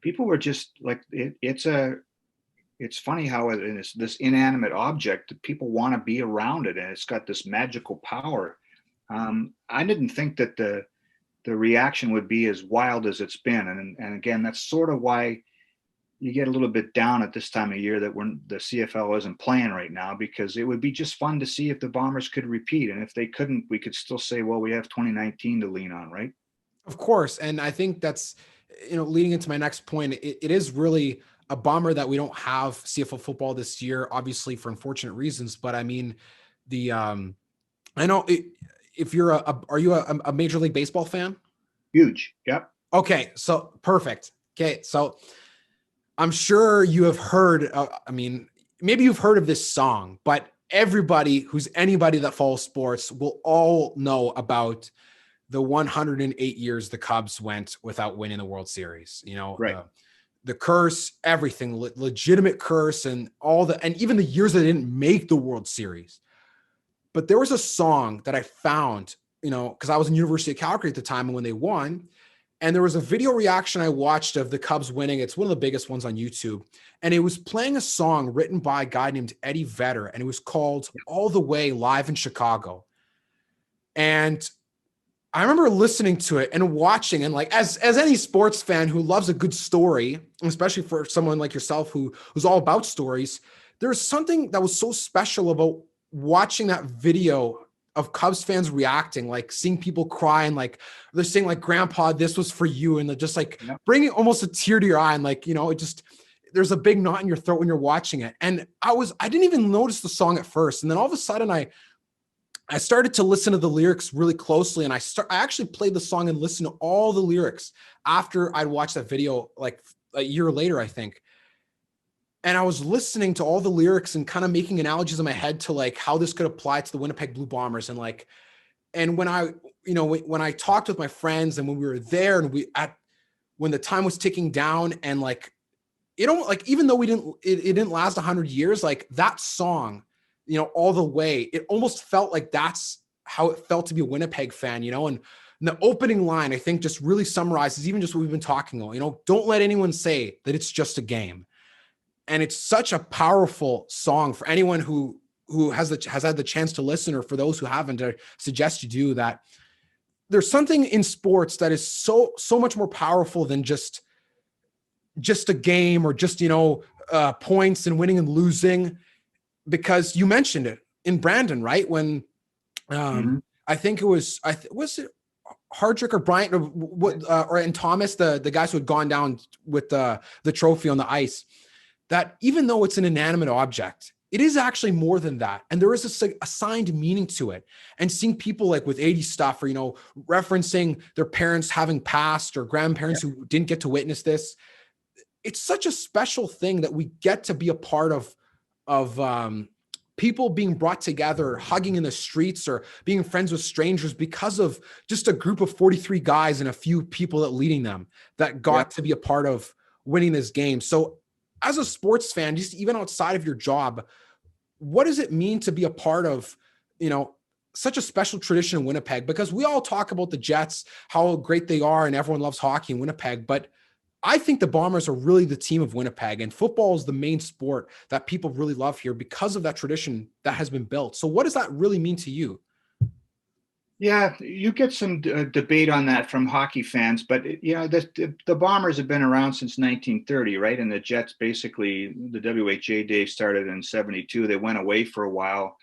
people were just it's funny how it's this inanimate object that people want to be around it, and it's got this magical power. I didn't think that the reaction would be as wild as it's been, and again, that's sort of why you get a little bit down at this time of year that the CFL isn't playing right now, because it would be just fun to see if the Bombers could repeat, and if they couldn't, we could still say, well, we have 2019 to lean on, right? Of course, and I think that's leading into my next point. It is really a bummer that we don't have CFL football this year, obviously for unfortunate reasons. But I mean, I know if you're are you a Major League Baseball fan? Huge. Yep. Okay. So perfect. Okay. So I'm sure you have heard, maybe you've heard of this song, but anybody that follows sports will all know about the 108 years the Cubs went without winning the World Series. You know, Right. the curse, everything, legitimate curse, and even the years they didn't make the World Series. But there was a song that I found, you know, because I was in University of Calgary at the time and when they won. And there was a video reaction I watched of the Cubs winning. It's one of the biggest ones on YouTube. And it was playing a song written by a guy named Eddie Vedder, and it was called All the Way Live in Chicago. And I remember listening to it and watching, and like as any sports fan who loves a good story, especially for someone like yourself who's all about stories, there's something that was so special about watching that video of Cubs fans reacting, like seeing people cry and like they're saying like, "Grandpa, this was for you," and they're just like bringing almost a tear to your eye, and like, you know, it just, there's a big knot in your throat when you're watching it. And I didn't even notice the song at first, and then all of a sudden I started to listen to the lyrics really closely, and I actually played the song and listened to all the lyrics after I'd watched that video like a year later, I think. And I was listening to all the lyrics and kind of making analogies in my head to like how this could apply to the Winnipeg Blue Bombers. And like, and when I talked with my friends and when we were there and when the time was ticking down and like, it don't like, even though it didn't last 100 years, like that song, you know, All the Way, it almost felt like that's how it felt to be a Winnipeg fan, you know. And the opening line, I think, just really summarizes even just what we've been talking about, you know, don't let anyone say that it's just a game. And it's such a powerful song for anyone who has had the chance to listen, or for those who haven't, I suggest you do that. There's something in sports that is so much more powerful than just a game or just, you know, points and winning and losing. Because you mentioned it in Brandon, right? When I think it was was it Hardrick or Bryant or and Thomas, the guys who had gone down with the trophy on the ice, that even though it's an inanimate object, it is actually more than that. And there is a assigned meaning to it. And seeing people like with 80 stuff, or, you know, referencing their parents having passed or grandparents who didn't get to witness this, it's such a special thing that we get to be a part of people being brought together, hugging in the streets or being friends with strangers because of just a group of 43 guys and a few people that leading them that got to be a part of winning this game. So as a sports fan, just even outside of your job, what does it mean to be a part of, you know, such a special tradition in Winnipeg? Because we all talk about the Jets, how great they are, and everyone loves hockey in Winnipeg, but I think the Bombers are really the team of Winnipeg, and football is the main sport that people really love here because of that tradition that has been built. So what does that really mean to you? Yeah, you get some debate on that from hockey fans, but you know, the Bombers have been around since 1930, right? And the Jets, basically, the WHA days started in '72. They went away for a while.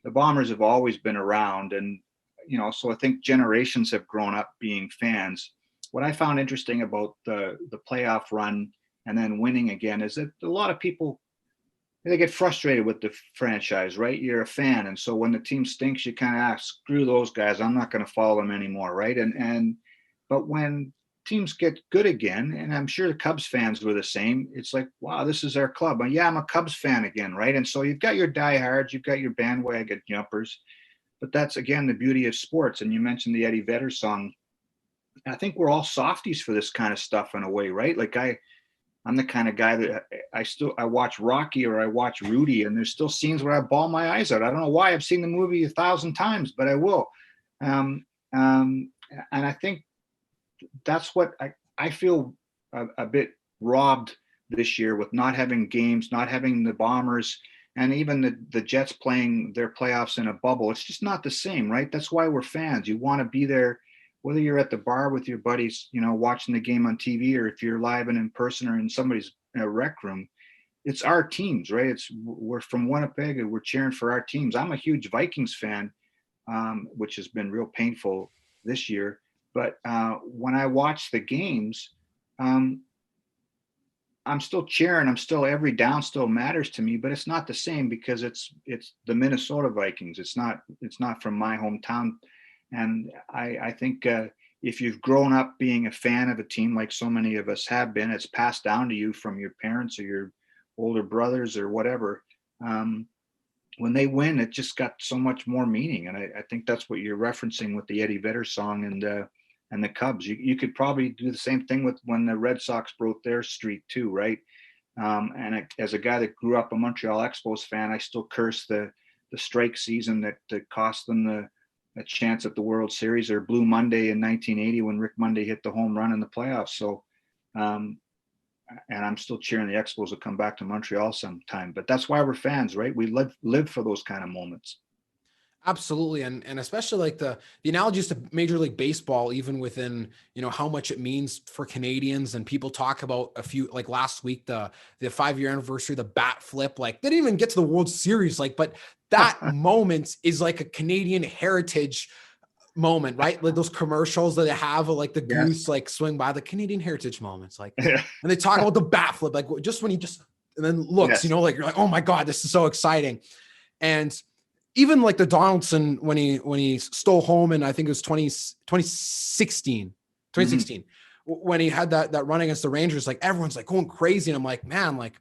The Bombers have always been around, and you know, so I think generations have grown up being fans. What I found interesting about the playoff run and then winning again is that a lot of people, they get frustrated with the franchise, right? You're a fan, and so when the team stinks, you kind of ask, screw those guys, I'm not going to follow them anymore, right? But when teams get good again, and I'm sure the Cubs fans were the same, it's like, wow, this is our club. Yeah, I'm a Cubs fan again, right? And so you've got your diehards, you've got your bandwagon jumpers, but that's again the beauty of sports. And you mentioned the Eddie Vedder song. I think we're all softies for this kind of stuff in a way, right? Like I'm the kind of guy that I watch Rocky or I watch Rudy, and there's still scenes where I bawl my eyes out. I don't know why. I've seen the movie 1,000 times, but I will. And I think that's what I feel a bit robbed this year with not having games, not having the Bombers, and even the Jets playing their playoffs in a bubble. It's just not the same, right? That's why we're fans. You want to be there, whether you're at the bar with your buddies, you know, watching the game on TV, or if you're live and in person or in somebody's rec room. It's our teams, right? We're from Winnipeg and we're cheering for our teams. I'm a huge Vikings fan, which has been real painful this year. But when I watch the games, I'm still cheering. I'm still, every down still matters to me, but it's not the same because it's the Minnesota Vikings. It's not from my hometown. And I think if you've grown up being a fan of a team like so many of us have been, it's passed down to you from your parents or your older brothers or whatever. when they win, it just got so much more meaning. And I think that's what you're referencing with the Eddie Vedder song and the Cubs. You could probably do the same thing with when the Red Sox broke their streak too, right? As a guy that grew up a Montreal Expos fan, I still curse the strike season that cost them a chance at the World Series, or Blue Monday in 1980 when Rick Monday hit the home run in the playoffs. So, and I'm still cheering the Expos to come back to Montreal sometime. But that's why we're fans, right? We live for those kind of moments. Absolutely. And especially like the analogies to Major League Baseball, even within, how much it means for Canadians. And people talk about a few, like last week, the 5-year anniversary, the bat flip, like they didn't even get to the World Series, like, but that moment is like a Canadian heritage moment, right? Like those commercials that they have of like the goose, like swing by, the Canadian heritage moments, like, and they talk about the bat flip, like just when he just, and then looks, like you're like, oh my God, this is so exciting. And even like the Donaldson, when he stole home, and I think it was 2016, when he had that run against the Rangers, like everyone's like going crazy. And I'm like, man, like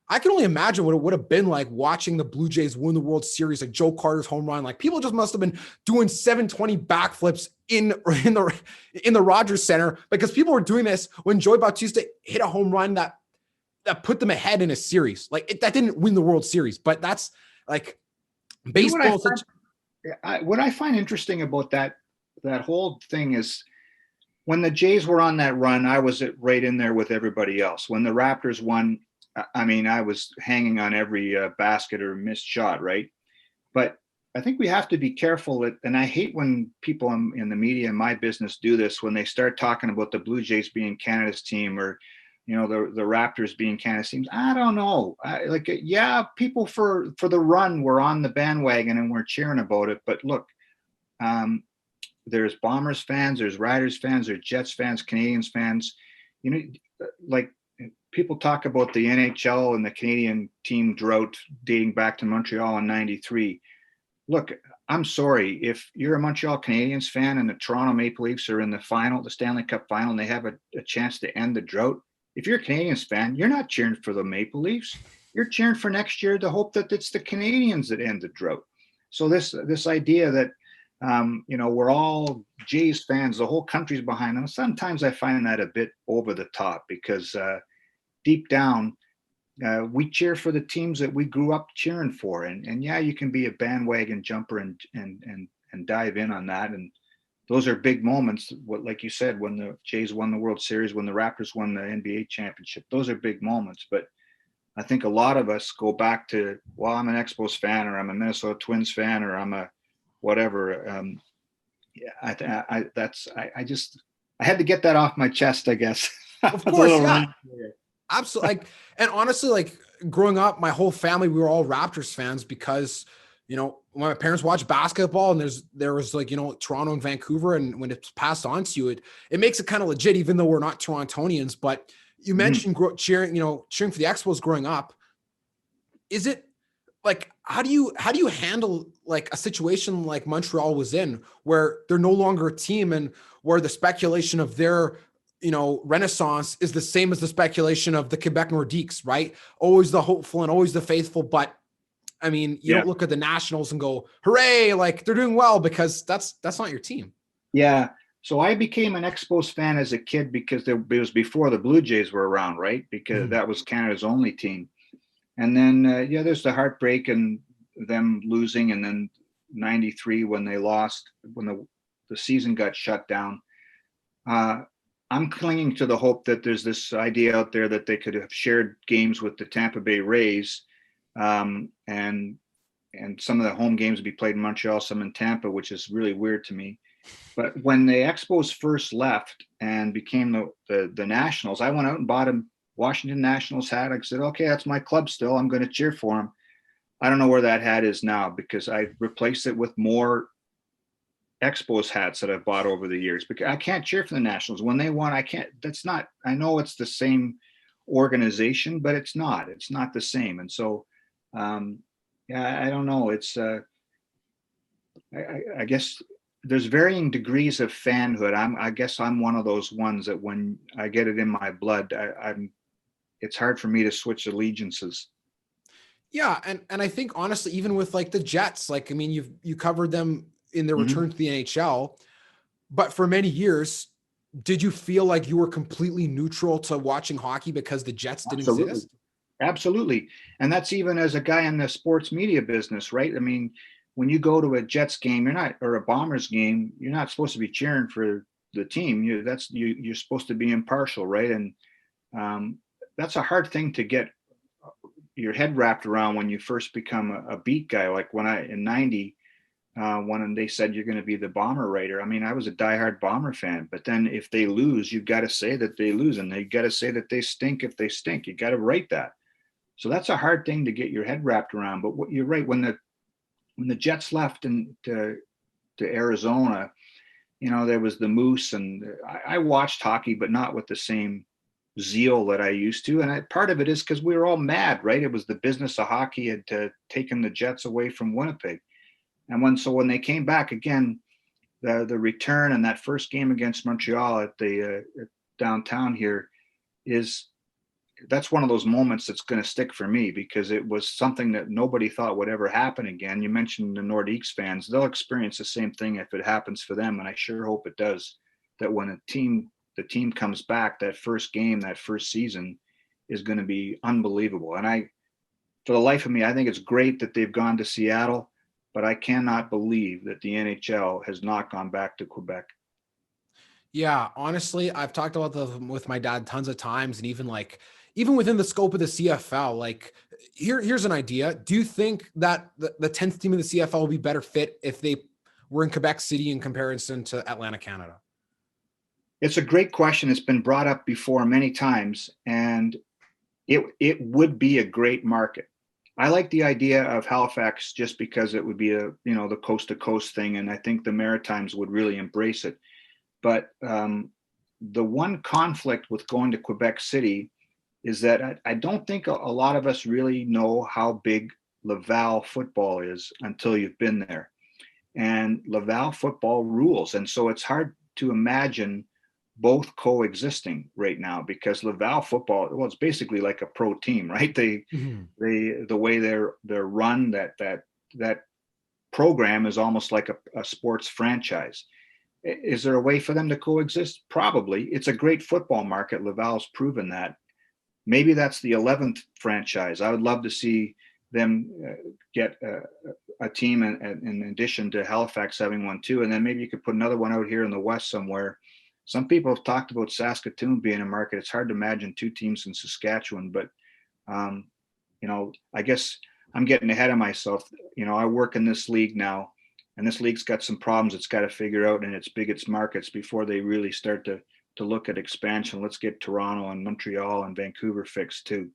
I can only imagine what it would have been like watching the Blue Jays win the World Series, like Joe Carter's home run. Like people just must have been doing 720 backflips in the Rogers Center, because people were doing this when Joey Bautista hit a home run that put them ahead in a series. Like that didn't win the World Series, but that's like baseball. What I find interesting about that whole thing is when the Jays were on that run, I was right in there with everybody else. When the Raptors won, I mean, I was hanging on every basket or missed shot, right? But I think we have to be careful and I hate when people in the media in my business do this, when they start talking about the Blue Jays being Canada's team, or the Raptors being Canada's teams. I don't know. People for the run were on the bandwagon and we're cheering about it. But look, there's Bombers fans, there's Riders fans, there's Jets fans, Canadians fans. Like people talk about the NHL and the Canadian team drought dating back to Montreal in '93. Look, I'm sorry, if you're a Montreal Canadiens fan and the Toronto Maple Leafs are in the final, the Stanley Cup final, and they have a chance to end the drought. If you're a Canadiens fan, you're not cheering for the Maple Leafs. You're cheering for next year to hope that it's the Canadiens that end the drought. So this idea that we're all Jays fans, the whole country's behind them. Sometimes I find that a bit over the top, because deep down, we cheer for the teams that we grew up cheering for. And yeah, you can be a bandwagon jumper and dive in on that. And those are big moments. Like you said, when the Jays won the World Series, when the Raptors won the NBA championship, those are big moments. But I think a lot of us go back to, well, I'm an Expos fan, or I'm a Minnesota Twins fan, or I'm a whatever. I had to get that off my chest, I guess. Of course, yeah. Absolutely. Like, and honestly, like growing up, my whole family, we were all Raptors fans, because when my parents watched basketball and there was like, Toronto and Vancouver, and when it's passed on to you, it makes it kind of legit, even though we're not Torontonians. But you mentioned cheering for the Expos growing up. Is it like, how do you handle like a situation like Montreal was in, where they're no longer a team, and where the speculation of their renaissance is the same as the speculation of the Quebec Nordiques, right? Always the hopeful and always the faithful. But I mean, you don't look at the Nationals and go, hooray, like they're doing well, because that's not your team. Yeah. So I became an Expos fan as a kid because it was before the Blue Jays were around, right? Because that was Canada's only team. And then, there's the heartbreak and them losing. And then 93, when they lost, when the season got shut down, I'm clinging to the hope that there's this idea out there that they could have shared games with the Tampa Bay Rays. And some of the home games would be played in Montreal, some in Tampa, which is really weird to me. But when the Expos first left and became the Nationals, I went out and bought a Washington Nationals hat. I said, okay, that's my club still. I'm going to cheer for them. I don't know where that hat is now, because I replaced it with more Expos hats that I've bought over the years, because I can't cheer for the Nationals. When they won, I can't. That's not, I know it's the same organization, but it's not the same. And so, I don't know. It's, I guess there's varying degrees of fanhood. I guess I'm one of those ones that when I get it in my blood, it's hard for me to switch allegiances. Yeah, and I think honestly, even with like the Jets, like I mean, you covered them in their Mhm. return to the NHL, but for many years, did you feel like you were completely neutral to watching hockey because the Jets didn't Absolutely. exist? Absolutely. And that's even as a guy in the sports media business, right? I mean, when you go to a Jets game, you're not, or a Bombers game, you're not supposed to be cheering for the team. You're supposed to be impartial, right? And um, that's a hard thing to get your head wrapped around when you first become a beat guy. Like when I in '90, when they said you're going to be the Bomber writer. I mean, I was a diehard Bomber fan, but then if they lose, you've got to say that they lose, and they got to say that they stink if they stink. You got to write that. So that's a hard thing to get your head wrapped around. But what you're right, when the Jets left and to Arizona, there was the Moose, and I watched hockey, but not with the same zeal that I used to. And part of it is because we were all mad, right? It was the business of hockey had taken the Jets away from Winnipeg, and when they came back again, the return and that first game against Montreal at the downtown here is that's one of those moments that's going to stick for me because it was something that nobody thought would ever happen again. You mentioned the Nordiques fans; they'll experience the same thing if it happens for them, and I sure hope it does. That when the team comes back, that first game, that first season, is going to be unbelievable. And for the life of me, I think it's great that they've gone to Seattle, but I cannot believe that the NHL has not gone back to Quebec. Yeah, honestly, I've talked about this with my dad tons of times, and even within the scope of the CFL, like here's an idea. Do you think that the 10th team in the CFL will be better fit if they were in Quebec City in comparison to Atlanta, Canada? It's a great question. It's been brought up before many times, and it would be a great market. I like the idea of Halifax just because it would be the coast to coast thing, and I think the Maritimes would really embrace it. But the one conflict with going to Quebec City is that I don't think a lot of us really know how big Laval football is until you've been there. And Laval football rules. And so it's hard to imagine both coexisting right now because Laval football, well, it's basically like a pro team, right? Mhm. The way they're run, that program is almost like a sports franchise. Is there a way for them to coexist? Probably. It's a great football market. Laval's proven that. Maybe that's the 11th franchise. I would love to see them get a team in addition to Halifax having one too. And then maybe you could put another one out here in the West somewhere. Some people have talked about Saskatoon being a market. It's hard to imagine two teams in Saskatchewan, but um, I guess I'm getting ahead of myself. I work in this league now, and this league's got some problems it's got to figure out in its biggest markets before they really start to look at expansion. Let's get Toronto and Montreal and Vancouver fixed too.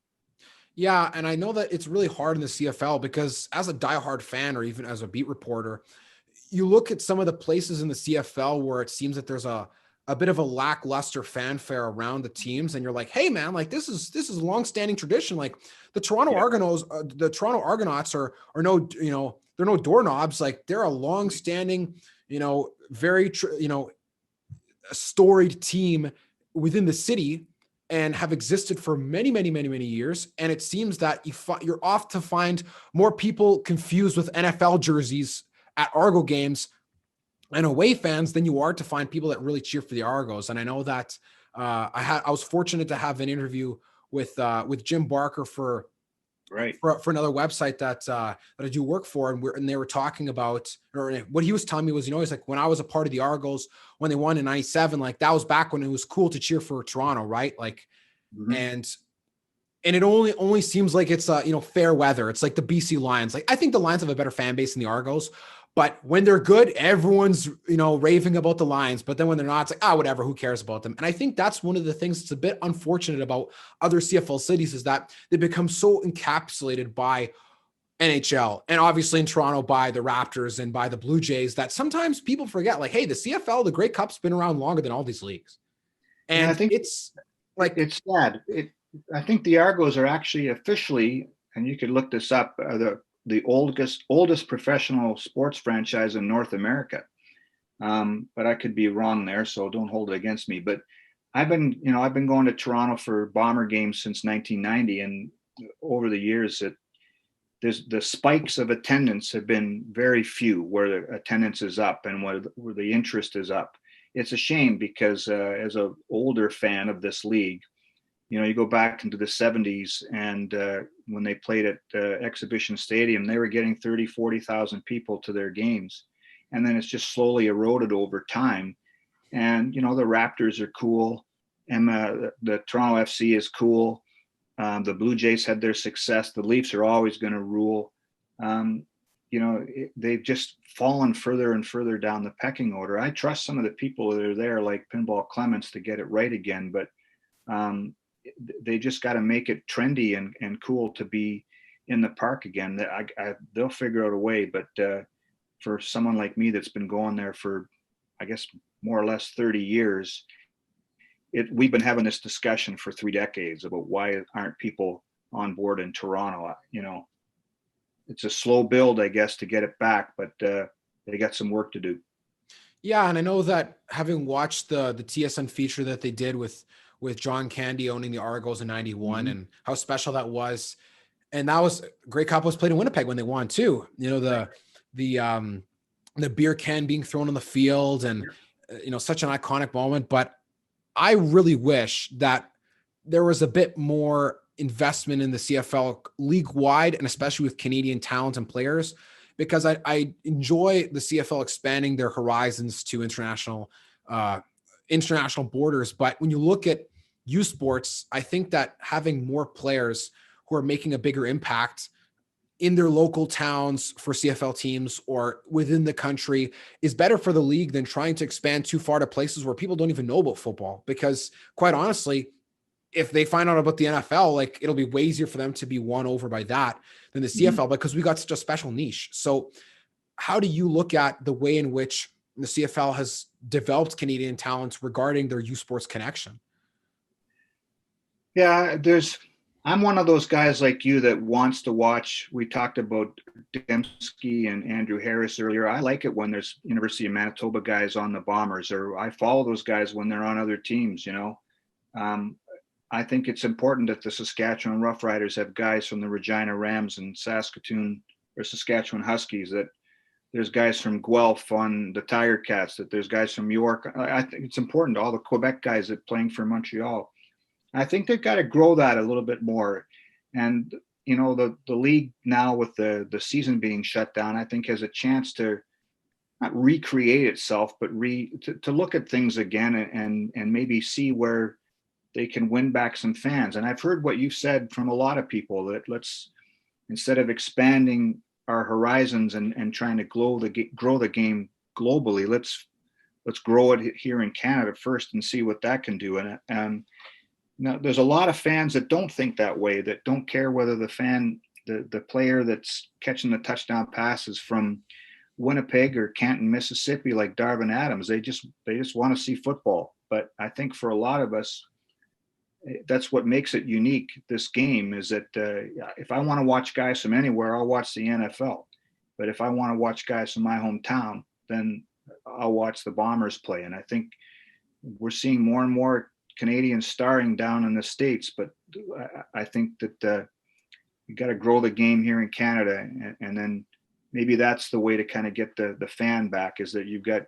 Yeah, and I know that it's really hard in the CFL because as a diehard fan or even as a beat reporter, you look at some of the places in the CFL where it seems that there's a bit of a lackluster fanfare around the teams, and you're like, hey man, like this is a long-standing tradition. Like Yeah. The Toronto Argonauts are no, they're no doorknobs. Like they're a long-standing, very storied team within the city and have existed for many, many, many, many years. And it seems that you're off to find more people confused with NFL jerseys at Argo games and away fans than you are to find people that really cheer for the Argos. And I know that I was fortunate to have an interview with Jim Barker Right. for another website that I do work for, and they were talking about, or what he was telling me was, he's like, when I was a part of the Argos when they won in '97, like that was back when it was cool to cheer for Toronto, right? Like, Mm-hmm. and it only seems like it's fair weather. It's like the BC Lions. Like I think the Lions have a better fan base than the Argos, but when they're good, everyone's raving about the Lions. But then when they're not, it's like whatever, who cares about them? And I think that's one of the things that's a bit unfortunate about other CFL cities is that they become so encapsulated by NHL and obviously in Toronto by the Raptors and by the Blue Jays that sometimes people forget. Like, hey, the CFL, the Grey Cup's been around longer than all these leagues, I and think it's like it's sad. I think the Argos are actually officially, and you could look this up, the oldest professional sports franchise in North America. But I could be wrong there, so don't hold it against me. But I've been going to Toronto for Bomber games since 1990, and over the years, the spikes of attendance have been very few where the attendance is up and where the interest is up. It's a shame because as an older fan of this league, you go back into the 70s and when they played at Exhibition Stadium, they were getting 30, 40,000 people to their games. And then it's just slowly eroded over time. And, the Raptors are cool. And the Toronto FC is cool. The Blue Jays had their success. The Leafs are always going to rule. They've just fallen further and further down the pecking order. I trust some of the people that are there, like Pinball Clements, to get it right again. But they just got to make it trendy and cool to be in the park again. They'll figure out a way. But for someone like me that's been going there for, I guess, more or less 30 years, we've been having this discussion for 3 decades about why aren't people on board in Toronto. It's a slow build, I guess, to get it back, but they got some work to do. Yeah, and I know that having watched the TSN feature that they did with John Candy owning the Argos in '91 and how special that was, and that was Grey Cup was played in Winnipeg when they won too. The beer can being thrown on the field and such an iconic moment. But I really wish that there was a bit more investment in the CFL league-wide, and especially with Canadian talent and players, because I enjoy the CFL expanding their horizons to international borders. But when you look at youth sports, I think that having more players who are making a bigger impact in their local towns for CFL teams or within the country is better for the league than trying to expand too far to places where people don't even know about football. Because quite honestly, if they find out about the NFL, like, it'll be way easier for them to be won over by that than the CFL because we got such a special niche. So how do you look at the way in which the CFL has developed Canadian talents regarding their youth sports connection? Yeah, I'm one of those guys like you that wants to watch. We talked about Dembski and Andrew Harris earlier. I like it when there's University of Manitoba guys on the Bombers, or I follow those guys when they're on other teams, I think it's important that the Saskatchewan Roughriders have guys from the Regina Rams and Saskatoon or Saskatchewan Huskies, that there's guys from Guelph on the Tiger Cats, that there's guys from York. I think it's important to all the Quebec guys that playing for Montreal. I think they've got to grow that a little bit more. And, the league now with the season being shut down, I think has a chance to not recreate itself, but to look at things again and maybe see where they can win back some fans. And I've heard what you've said from a lot of people, that let's, instead of expanding our horizons and trying to grow the game globally, let's grow it here in Canada first and see what that can do. And now, there's a lot of fans that don't think that way, that don't care whether the player that's catching the touchdown pass is from Winnipeg or Canton, Mississippi, like Darvin Adams. They just want to see football. But I think for a lot of us, that's what makes it unique. This game is that if I want to watch guys from anywhere, I'll watch the NFL. But if I want to watch guys from my hometown, then I'll watch the Bombers play. And I think we're seeing more and more Canadians starring down in the States, but I think that you got to grow the game here in Canada, and then maybe that's the way to kind of get the fan back, is that you've got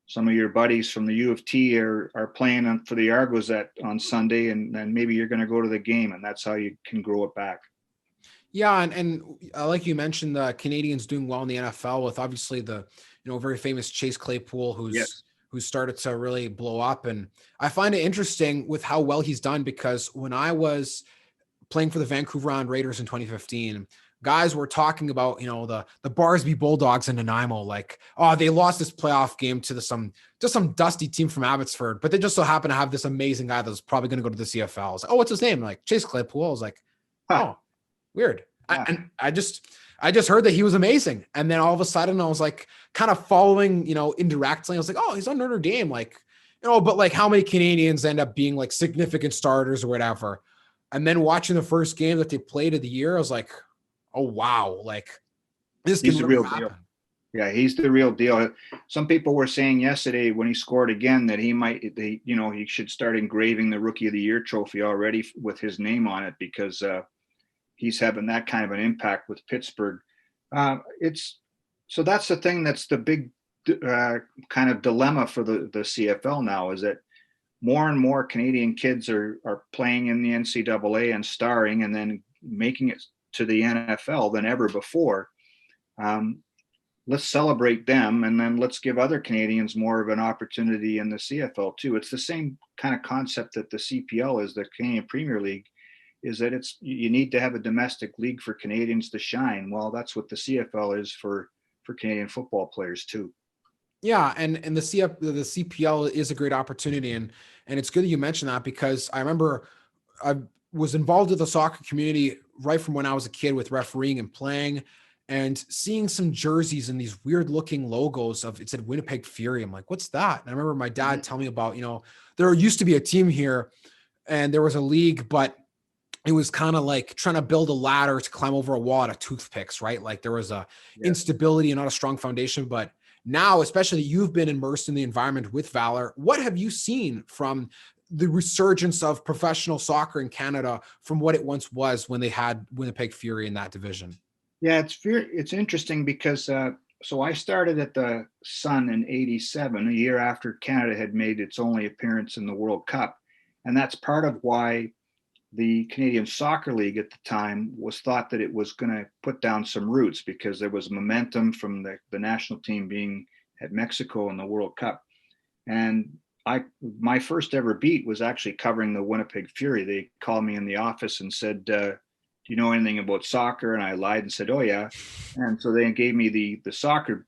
some of your buddies from the U of T are playing for the Argos on Sunday, and then maybe you're going to go to the game, and that's how you can grow it back. Yeah, and like you mentioned, the Canadians doing well in the NFL with obviously the very famous Chase Claypool, who started to really blow up. And I find it interesting with how well he's done, because when I was playing for the Vancouver Island Raiders in 2015, guys were talking about, the Barsby Bulldogs in Nanaimo, like, oh, they lost this playoff game to some dusty team from Abbotsford, but they just so happen to have this amazing guy that's probably going to go to the CFL. I was like, oh, what's his name? Like, Chase Claypool. I was like, oh, weird. Yeah. I just heard that he was amazing. And then all of a sudden I was like kind of following, indirectly. I was like, oh, he's on Notre Dame. Like, but like how many Canadians end up being like significant starters or whatever. And then watching the first game that they played of the year, I was like, oh, wow. Like, this he's can the really real happen. deal. Yeah, he's the real deal. Some people were saying yesterday when he scored again that he should start engraving the Rookie of the Year trophy already with his name on it, because he's having that kind of an impact with Pittsburgh. It's so that's the thing that's the big kind of dilemma for the CFL now, is that more and more Canadian kids are playing in the NCAA and starring and then making it to the NFL than ever before. Let's celebrate them, and then let's give other Canadians more of an opportunity in the CFL too. It's the same kind of concept that the CPL is, the Canadian Premier League, is that it's, you need to have a domestic league for Canadians to shine. Well, that's what the CFL is for Canadian football players too. Yeah, and the CPL is a great opportunity, and it's good that you mentioned that, because I remember I was involved with the soccer community right from when I was a kid with refereeing and playing, and seeing some jerseys and these weird looking logos of, it said Winnipeg Fury. I'm like, what's that? And I remember my dad telling me about, there used to be a team here and there was a league, but it was kind of like trying to build a ladder to climb over a wall out of toothpicks, right? Like there was a instability and not a strong foundation. But now, especially you've been immersed in the environment with Valor, what have you seen from the resurgence of professional soccer in Canada from what it once was when they had Winnipeg Fury in that division? Yeah, it's interesting because so I started at the Sun in '87, a year after Canada had made its only appearance in the World Cup, and that's part of why the Canadian Soccer League at the time was thought that it was going to put down some roots, because there was momentum from the national team being at Mexico in the World Cup. And my first ever beat was actually covering the Winnipeg Fury. They called me in the office and said, do you know anything about soccer? And I lied and said, oh yeah. And so they gave me the soccer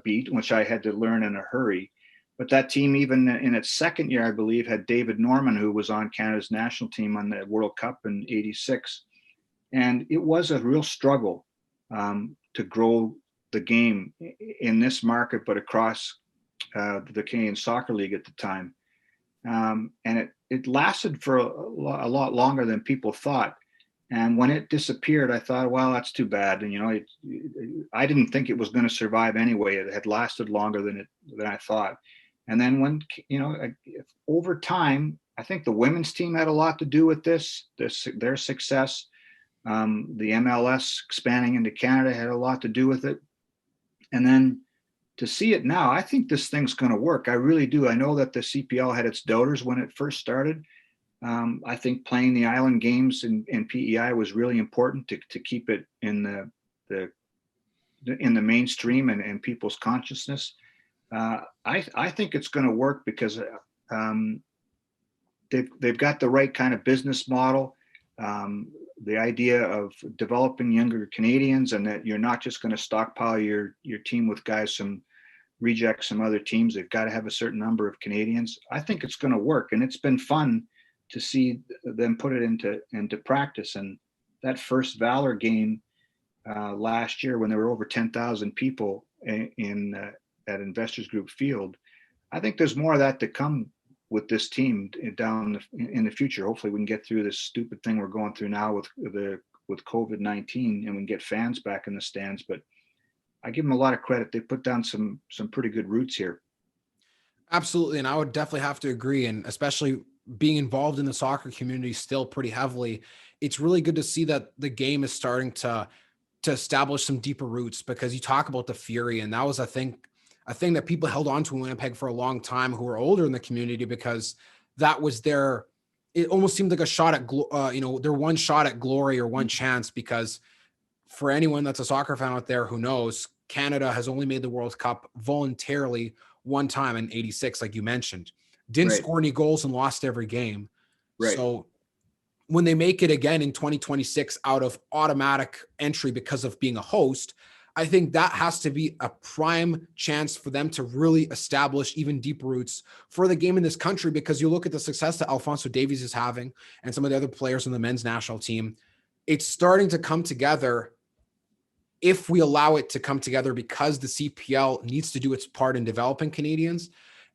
beat, which I had to learn in a hurry. But that team, even in its second year, I believe, had David Norman, who was on Canada's national team on the World Cup in '86. And it was a real struggle to grow the game in this market, but across the Canadian Soccer League at the time. And it lasted for a lot longer than people thought. And when it disappeared, I thought, well, that's too bad. And, I didn't think it was going to survive anyway. It had lasted longer than I thought. And then when, over time, I think the women's team had a lot to do with their success. The MLS expanding into Canada had a lot to do with it. And then to see it now, I think this thing's going to work. I really do. I know that the CPL had its doubters when it first started. I think playing the island games in PEI was really important to keep it in the mainstream and people's consciousness. I think it's going to work because they've got the right kind of business model. The idea of developing younger Canadians, and that you're not just going to stockpile your team with guys from rejects some other teams. They've got to have a certain number of Canadians. I think it's going to work, and it's been fun to see them put it into practice. And that first Valor game last year, when there were over 10,000 people at Investors Group Field, I think there's more of that to come with this team down in the future. Hopefully we can get through this stupid thing we're going through now with COVID-19, and we can get fans back in the stands. But I give them a lot of credit. They put down some pretty good roots here. Absolutely. And I would definitely have to agree. And especially being involved in the soccer community still pretty heavily, it's really good to see that the game is starting to establish some deeper roots, because you talk about the Fury, and that was, I think, a thing that people held on to in Winnipeg for a long time who were older in the community, because that was it almost seemed like a shot at, their one shot at glory or one chance, because for anyone that's a soccer fan out there who knows, Canada has only made the World Cup voluntarily one time in '86, like you mentioned. Didn't score any goals and lost every game. Right. So when they make it again in 2026 out of automatic entry because of being a host, I think that has to be a prime chance for them to really establish even deeper roots for the game in this country, because you look at the success that Alphonso Davies is having and some of the other players on the men's national team. It's starting to come together if we allow it to come together, because the CPL needs to do its part in developing Canadians.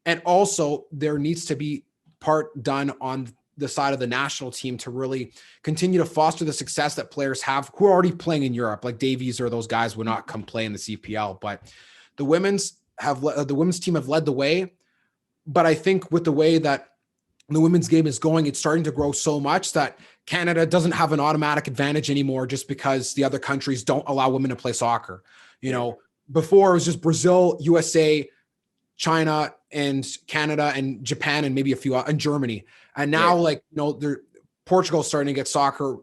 And also there needs to be part done on the side of the national team to really continue to foster the success that players have who are already playing in Europe, like Davies or those guys would not come play in the CPL. But the women's team have led the way. But I think with the way that the women's game is going, it's starting to grow so much that Canada doesn't have an automatic advantage anymore just because the other countries don't allow women to play soccer. You know, before it was just Brazil, USA, China, and Canada, and Japan, and maybe a few, and Germany. And now, Right. like, they're Portugal's starting to get soccer,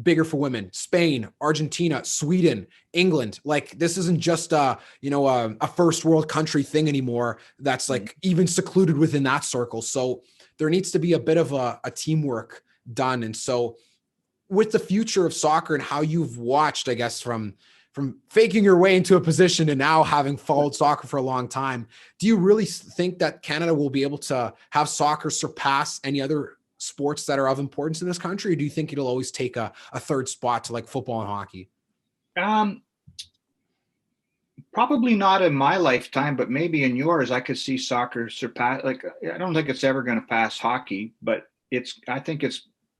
bigger for women. Spain, Argentina, Sweden, England. Like, this isn't just a first world country thing anymore. That's like even secluded within that circle. So there needs to be a bit of a teamwork done. And so, with the future of soccer and how you've watched, I guess, from faking your way into a position and now having followed soccer for a long time, do you really think that Canada will be able to have soccer surpass any other sports that are of importance in this country? Or do you think it'll always take a third spot to like football and hockey? Um, Probably not in my lifetime, but maybe in yours, I could see soccer surpass. Like, I don't think it's ever going to pass hockey, but I think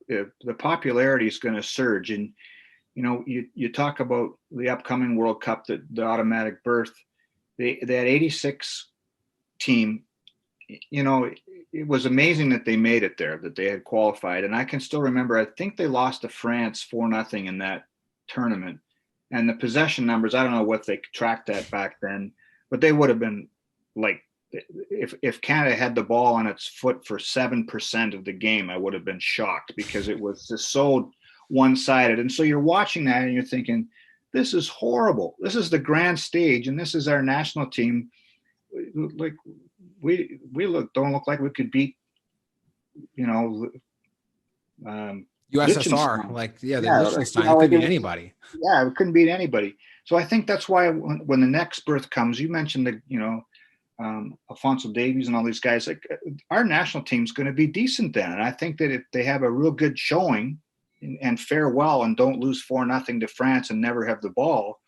the popularity is going to surge. And, you talk about the upcoming World Cup, the automatic berth, that 86 team, it was amazing that they made it there, that they had qualified. And I can still remember, I think they lost to France 4-0 in that tournament. And the possession numbers, I don't know what they tracked that back then, but they would have been like, if Canada had the ball on its foot for 7% of the game, I would have been shocked, because it was just so one-sided. And so you're watching that and you're thinking, this is horrible. This is the grand stage, and this is our national team. Like, don't look like we could beat, USSR, Liechtenstein. like, yeah, the Yeah, Liechtenstein, it could be anybody. yeah, we couldn't beat anybody. So I think that's why when the next berth comes, you mentioned Alfonso Davies and all these guys, like, our national team's going to be decent then. And I think that if they have a real good showing and fare well and don't lose 4-0 to France and never have the ball,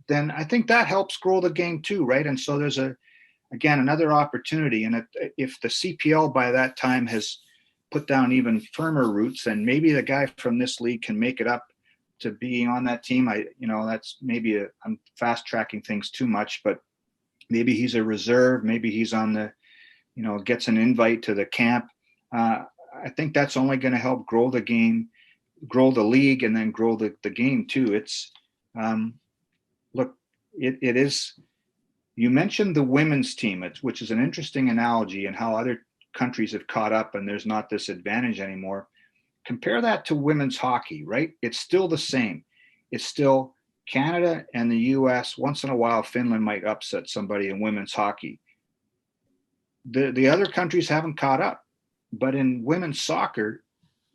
then I think that helps grow the game too, right? And so there's again, another opportunity. And if the CPL by that time has put down even firmer roots, and maybe the guy from this league can make it up to being on that team. That's maybe I'm fast tracking things too much, but maybe he's a reserve. Maybe he's on gets an invite to the camp. I think that's only going to help grow the game, grow the league, and then grow the game too. It's look, it is. You mentioned the women's team, which is an interesting analogy, and how other countries have caught up and there's not this advantage anymore. Compare that to women's hockey, right? It's still the same. It's still Canada and the US. Once in a while, Finland might upset somebody in women's hockey. The other countries haven't caught up. But in women's soccer,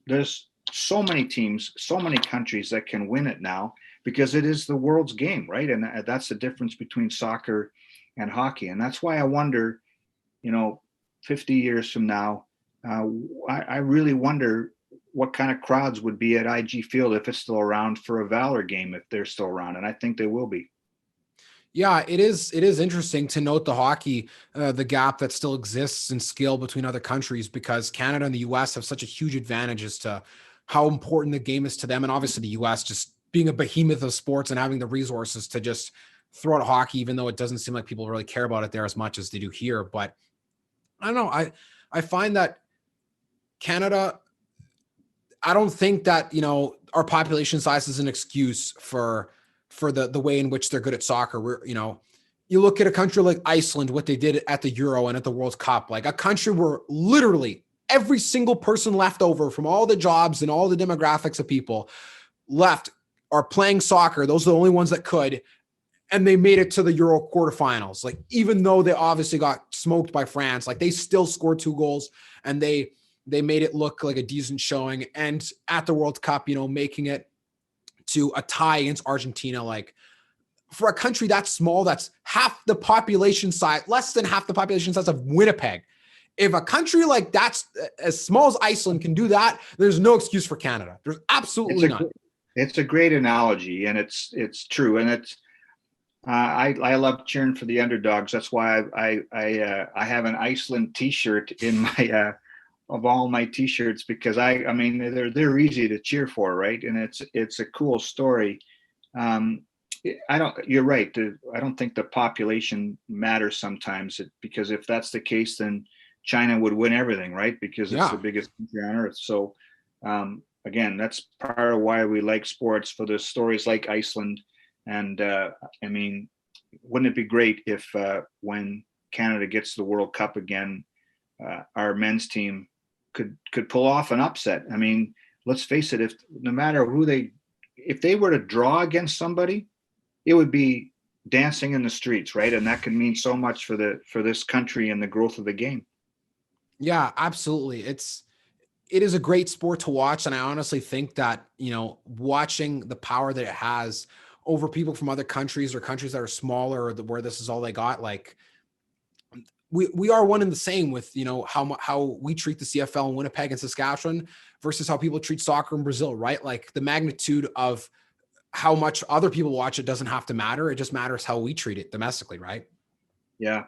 there's so many teams, so many countries that can win it now, because it is the world's game, right? And that's the difference between soccer and hockey. And that's why I wonder, 50 years from now, I really wonder what kind of crowds would be at IG Field if it's still around for a Valor game, if they're still around. And I think they will be. Yeah, it is. It is interesting to note the hockey, the gap that still exists in skill between other countries, because Canada and the US have such a huge advantage as to how important the game is to them. And obviously the US just being a behemoth of sports and having the resources to just throw out hockey, even though it doesn't seem like people really care about it there as much as they do here. But I don't know. I find that Canada, I don't think that, our population size is an excuse for the way in which they're good at soccer. You look at a country like Iceland, what they did at the Euro and at the World Cup, like a country where literally every single person left over from all the jobs and all the demographics of people left are playing soccer. Those are the only ones that could. And they made it to the Euro quarterfinals. Like, even though they obviously got smoked by France, like, they still scored 2 goals and they made it look like a decent showing. And at the World Cup, making it to a tie against Argentina, like, for a country that small, that's half the population size, less than half the population size of Winnipeg. If a country like that's as small as Iceland can do that, there's no excuse for Canada. There's absolutely none. It's a great analogy, and it's true. And it's, I love cheering for the underdogs. That's why I have an Iceland T-shirt in my of all my T-shirts, because I mean they're easy to cheer for, right? And it's a cool story. You're right. I don't think the population matters sometimes, because if that's the case, then China would win everything, right? Because it's Yeah. the biggest country on earth. So again, that's part of why we like sports, for the stories like Iceland. And I mean, wouldn't it be great if when Canada gets the World Cup again, our men's team could pull off an upset? I mean, let's face it, if no matter if they were to draw against somebody, it would be dancing in the streets, right? And that can mean so much for this country and the growth of the game. Yeah, absolutely. It is a great sport to watch. And I honestly think that, watching the power that it has over people from other countries or countries that are smaller, or where this is all they got, like we are one and the same with, how we treat the CFL in Winnipeg and Saskatchewan versus how people treat soccer in Brazil, right? Like the magnitude of how much other people watch it doesn't have to matter. It just matters how we treat it domestically, right? Yeah.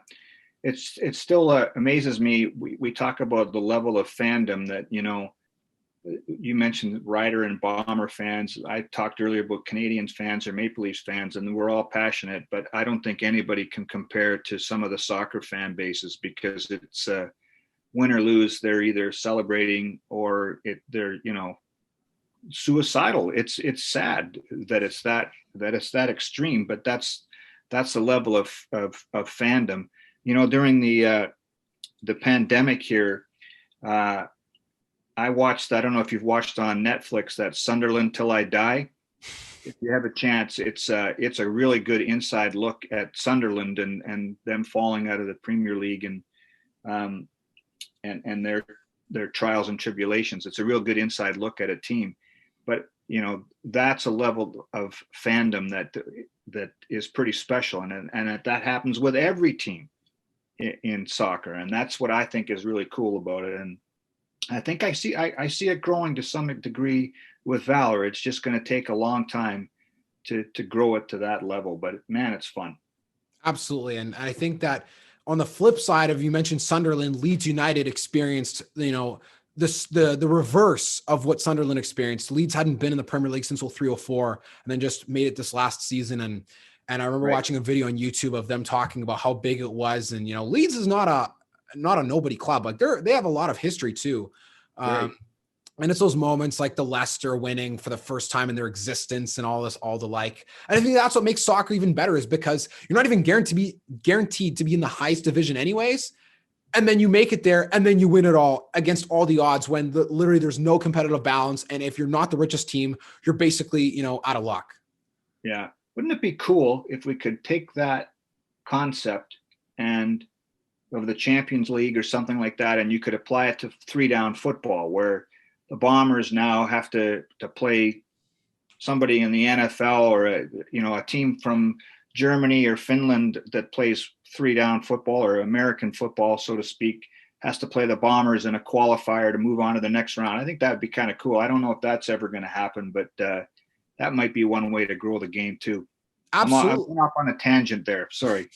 It still amazes me. We talk about the level of fandom that, you mentioned Rider and Bomber fans. I talked earlier about Canadians fans or Maple Leafs fans, and we're all passionate, but I don't think anybody can compare to some of the soccer fan bases, because it's win or lose, they're either celebrating or they're, suicidal. It's sad that it's that extreme, but that's the level of fandom. During the pandemic here, I watched, I don't know if you've watched on Netflix, that Sunderland Till I Die. If you have a chance, it's a really good inside look at Sunderland and them falling out of the Premier League, and their trials and tribulations. It's a real good inside look at a team. But that's a level of fandom that is pretty special, and that happens with every team in soccer, and that's what I think is really cool about it. And I think I see it growing to some degree with Valor. It's just going to take a long time to grow it to that level, but man, it's fun. Absolutely. And I think that on the flip side of, you mentioned Sunderland, Leeds United experienced, the reverse of what Sunderland experienced. Leeds hadn't been in the Premier League since 0304, and then just made it this last season. And I remember watching a video on YouTube of them talking about how big it was. And, Leeds is not a nobody club. Like they have a lot of history too. Right. And it's those moments like the Leicester winning for the first time in their existence and all the like. And I think that's what makes soccer even better, is because you're not even guaranteed to be in the highest division anyways. And then you make it there, and then you win it all against all the odds, when literally there's no competitive balance. And if you're not the richest team, you're basically, out of luck. Yeah. Wouldn't it be cool if we could take that concept and of the Champions League or something like that, and you could apply it to 3-down football, where the Bombers now have to play somebody in the NFL, or a team from Germany or Finland that plays 3-down football, or American football, so to speak, has to play the Bombers in a qualifier to move on to the next round. I think that would be kind of cool. I don't know if that's ever going to happen, but that might be one way to grow the game too. Absolutely. I'm off on a tangent there. Sorry.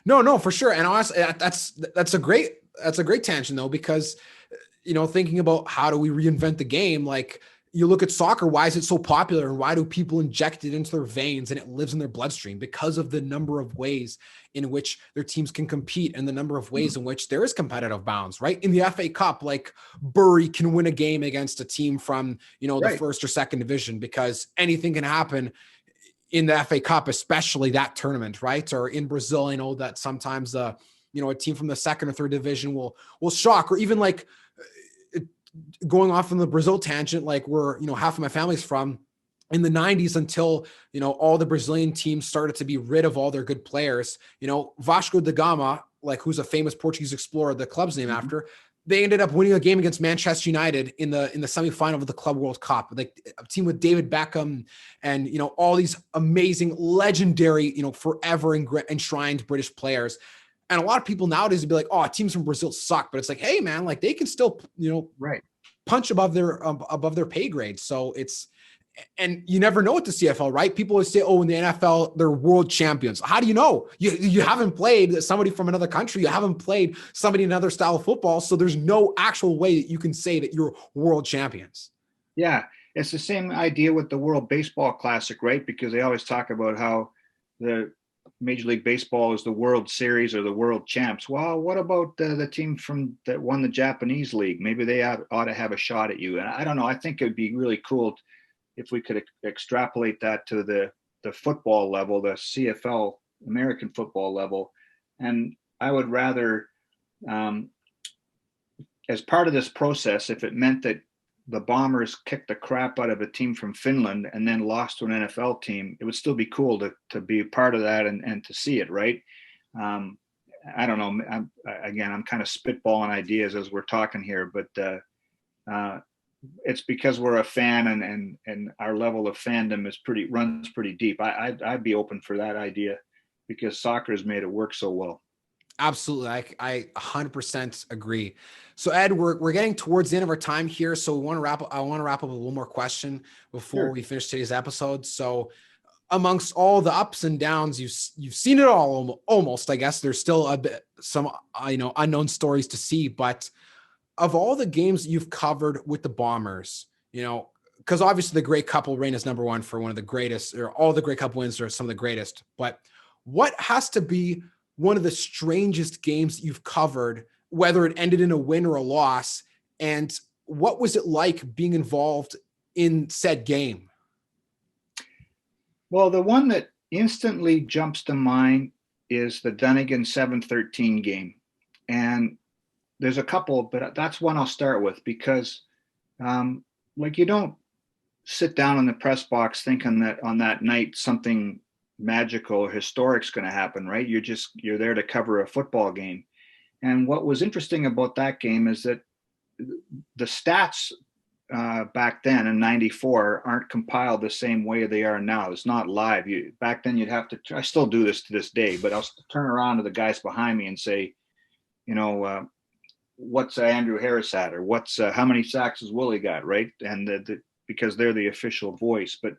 No, for sure. And honestly, that's a great tangent though, because, thinking about how do we reinvent the game, like you look at soccer, why is it so popular, and why do people inject it into their veins and it lives in their bloodstream? Because of the number of ways in which their teams can compete, and the number of ways in which there is competitive bounds, right? In the FA Cup, like Bury can win a game against a team from, the first or second division, because anything can happen in the FA Cup, especially that tournament, right? Or in Brazil, I know that sometimes a team from the second or third division will shock, or even like going off on the Brazil tangent, like where, half of my family's from, in the 90s, until, all the Brazilian teams started to be rid of all their good players, Vasco da Gama, like who's a famous Portuguese explorer, the club's named after, they ended up winning a game against Manchester United in the semifinal of the Club World Cup, like a team with David Beckham and, all these amazing, legendary, forever enshrined British players. And a lot of people nowadays would be like, oh, teams from Brazil suck. But it's like, hey, man, like they can still, punch above their pay grade. So and you never know with the CFL, right? People always say, oh, in the NFL, they're world champions. How do you know? You haven't played somebody from another country. You haven't played somebody in another style of football. So there's no actual way that you can say that you're world champions. Yeah. It's the same idea with the World Baseball Classic, right? Because they always talk about how the Major League Baseball is the World Series or the World Champs. Well, what about the team that won the Japanese League? Maybe they ought to have a shot at you. And I don't know. I think it would be really cool if we could extrapolate that to the football level, the CFL, American football level. And I would rather, as part of this process, if it meant that the Bombers kicked the crap out of a team from Finland and then lost to an NFL team, it would still be cool to be a part of that and to see it, right? I don't know. I'm kind of spitballing ideas as we're talking here, but it's because we're a fan and our level of fandom runs pretty deep. I'd be open for that idea because soccer has made it work so well. Absolutely. I 100% agree. So Ed, we're getting towards the end of our time here. So I want to wrap up with one more question before we finish today's episode. So amongst all the ups and downs, you've seen it all almost, I guess. There's still some unknown stories to see, but of all the games that you've covered with the Bombers, because obviously the Grey Cup will reign as number one for one of the greatest, or all the Grey Cup wins are some of the greatest, but what has to be one of the strangest games you've covered, whether it ended in a win or a loss, and what was it like being involved in said game? Well, the one that instantly jumps to mind is the Dunnigan 7-13 game. And there's a couple, but that's one I'll start with because you don't sit down in the press box thinking that on that night something magical or historic's going to happen, right? You're there to cover a football game. And what was interesting about that game is that the stats back then in 94 aren't compiled the same way they are now. It's not live. Back then you'd have to, I still do this to this day, but I'll turn around to the guys behind me and say, what's Andrew Harris at, or how many sacks has Willie got, right? And because they're the official voice. But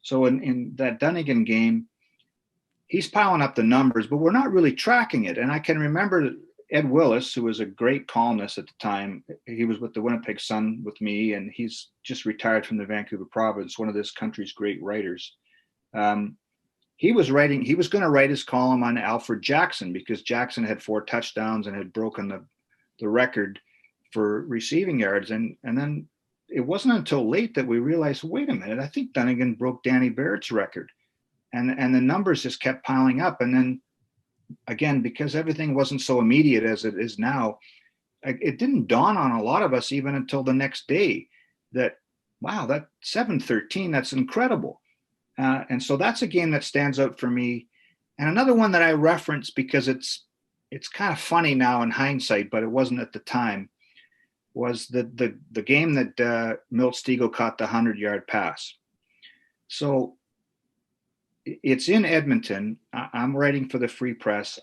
so in that Dunnigan game, he's piling up the numbers, but we're not really tracking it. And I can remember Ed Willis, who was a great columnist at the time. He was with the Winnipeg Sun with me, and he's just retired from the Vancouver Province, one of this country's great writers. He was going to write his column on Alfred Jackson because Jackson had 4 touchdowns and had broken the record for receiving yards. And then it wasn't until late that we realized, wait a minute, I think Dunnigan broke Danny Barrett's record. And the numbers just kept piling up. And then again, because everything wasn't so immediate as it is now, it didn't dawn on a lot of us even until the next day that, wow, that 7-13, that's incredible. And so that's a game that stands out for me. And another one that I reference because it's kind of funny now in hindsight, but it wasn't at the time, was the game that Milt Stegall caught the 100-yard pass. So it's in Edmonton. I'm writing for the Free Press.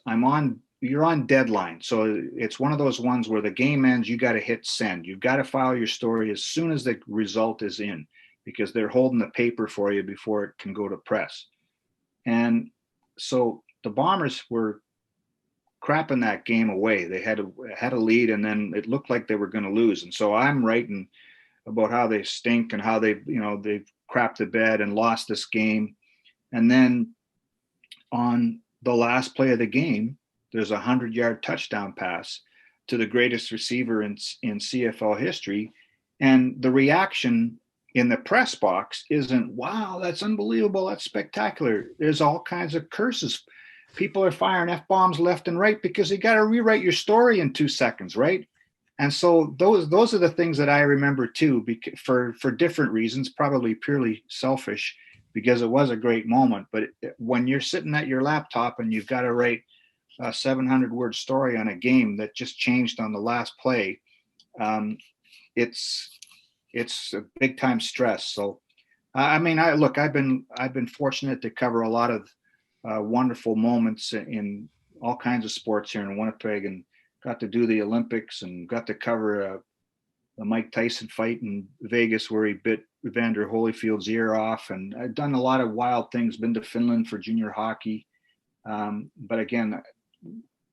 You're on deadline. So it's one of those ones where the game ends, you got to hit send. You've got to file your story as soon as the result is in because they're holding the paper for you before it can go to press. And so the Bombers were crapping that game away. They had a lead and then it looked like they were going to lose. And so I'm writing about how they stink and how they've crapped the bed and lost this game. And then on the last play of the game, there's a 100-yard touchdown pass to the greatest receiver in CFL history. And the reaction in the press box isn't, wow, that's unbelievable, that's spectacular. There's all kinds of curses. People are firing F-bombs left and right because you got to rewrite your story in 2 seconds, right? And so those are the things that I remember too, for different reasons, probably purely selfish, because it was a great moment. But when you're sitting at your laptop and you've got to write a 700-word story on a game that just changed on the last play, it's a big time stress. So, I've been fortunate to cover a lot of wonderful moments in all kinds of sports here in Winnipeg, and got to do the Olympics and got to cover the Mike Tyson fight in Vegas where he bit Evander Holyfield's ear off. And I've done a lot of wild things, been to Finland for junior hockey. But again,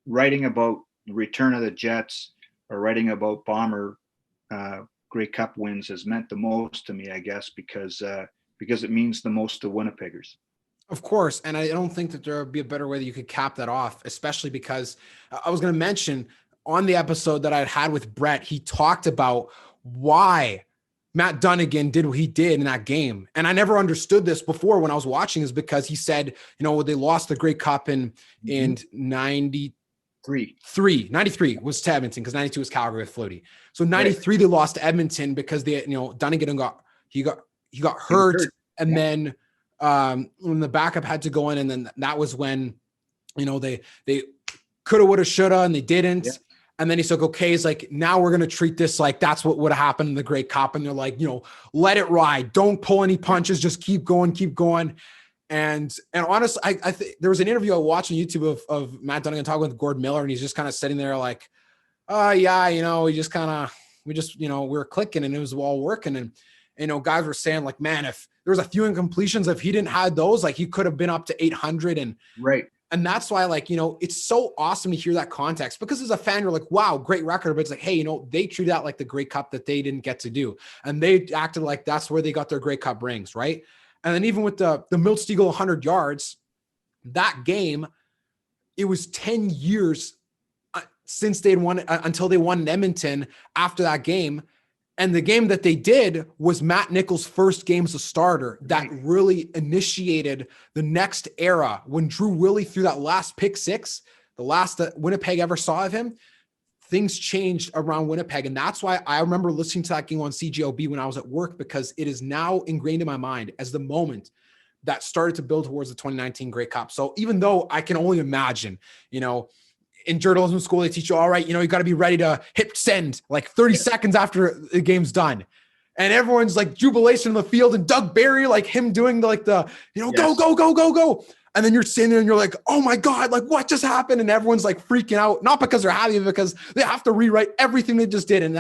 writing about the return of the Jets or writing about Bomber Grey Cup wins has meant the most to me, I guess, because it means the most to Winnipeggers. Of course. And I don't think that there would be a better way that you could cap that off, especially because I was going to mention on the episode that I'd had with Brett, he talked about why Matt Dunnigan did what he did in that game. And I never understood this before when I was watching, is because he said, they lost the Grey Cup in 93 was to Edmonton, because 92 was Calgary with Flutie. So 93, they lost to Edmonton because Dunnigan got hurt. And then when the backup had to go in, and then that was when, they coulda, woulda, shoulda, and they didn't. Yeah. And then he's like, okay, he's like, now we're going to treat this like that's what would have happened in the Grey Cup. And they're like, let it ride. Don't pull any punches. Just keep going, keep going. And honestly, I think there was an interview I watched on YouTube of Matt Dunnigan talking with Gord Miller, and he's just kind of sitting there like, oh yeah, we were clicking and it was all working. And, guys were saying like, man, if there was a few incompletions, if he didn't have those, like he could have been up to 800. And right. And that's why, like, it's so awesome to hear that context, because as a fan, you're like, wow, great record. But it's like, hey, they treated that like the Grey Cup that they didn't get to do. And they acted like that's where they got their Grey Cup rings. Right. And then even with the Milt Stegall 100 yards, that game, it was 10 years since they'd won until they won in Edmonton after that game. And the game that they did was Matt Nichols' first game as a starter that really initiated the next era. When Drew Willie threw that last pick six, the last that Winnipeg ever saw of him, things changed around Winnipeg. And that's why I remember listening to that game on CJOB when I was at work, because it is now ingrained in my mind as the moment that started to build towards the 2019 Grey Cup. So even though I can only imagine, in journalism school, they teach you, all right, you got to be ready to hit send like 30 seconds after the game's done. And everyone's like jubilation in the field, and Doug Barry, like him doing go. And then you're sitting there and you're like, oh my God, like what just happened? And everyone's like freaking out, not because they're happy, but because they have to rewrite everything they just did. And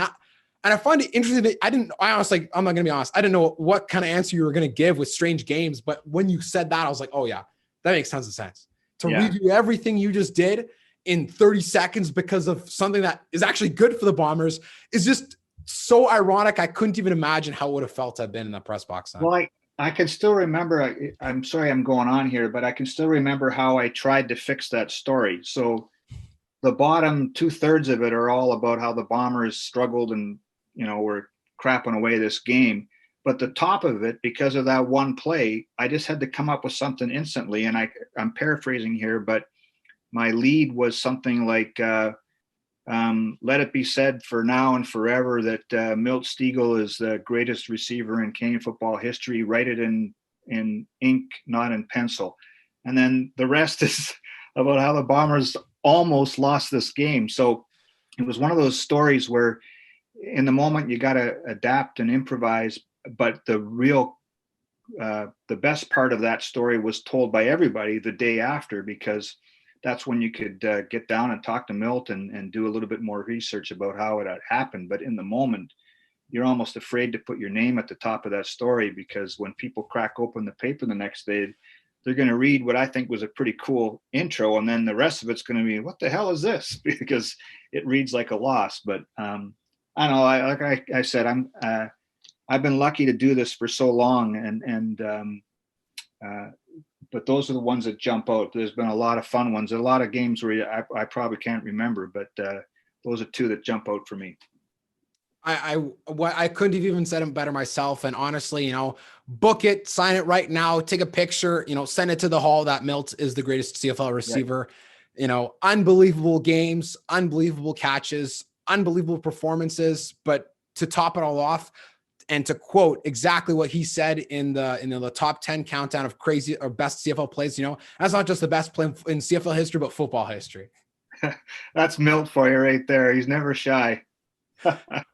I find it interesting that I'm not going to be honest. I didn't know what kind of answer you were going to give with Strange Games. But when you said that, I was like, oh yeah, that makes tons of sense. To redo everything you just did in 30 seconds because of something that is actually good for the Bombers is just so ironic. I couldn't even imagine how it would have felt to have been in the press box then. Well, I can still remember, I'm sorry I'm going on here, but I can still remember how I tried to fix that story. So the bottom 2/3 of it are all about how the Bombers struggled and, were crapping away this game. But the top of it, because of that one play, I just had to come up with something instantly. And I'm paraphrasing here, but my lead was something like, let it be said for now and forever that Milt Stegall is the greatest receiver in Canadian football history. Write it in ink, not in pencil. And then the rest is about how the Bombers almost lost this game. So it was one of those stories where in the moment you got to adapt and improvise. But the best part of that story was told by everybody the day after, because that's when you could get down and talk to Milt and do a little bit more research about how it had happened. But in the moment, you're almost afraid to put your name at the top of that story, because when people crack open the paper the next day, they're going to read what I think was a pretty cool intro. And then the rest of it's going to be, what the hell is this? Because it reads like a loss. But I don't know. Like I said, I've been lucky to do this for so long, but those are the ones that jump out. There's been a lot of fun ones, a lot of games where I probably can't remember, but those are two that jump out for me. I couldn't have even said it better myself. And honestly, book it, sign it right now, take a picture, send it to the hall that Milt is the greatest CFL receiver. Right. Unbelievable games, unbelievable catches, unbelievable performances. But to top it all off, and to quote exactly what he said in the top 10 countdown of crazy or best CFL plays, that's not just the best play in CFL history, but football history. That's Milt for you right there. He's never shy.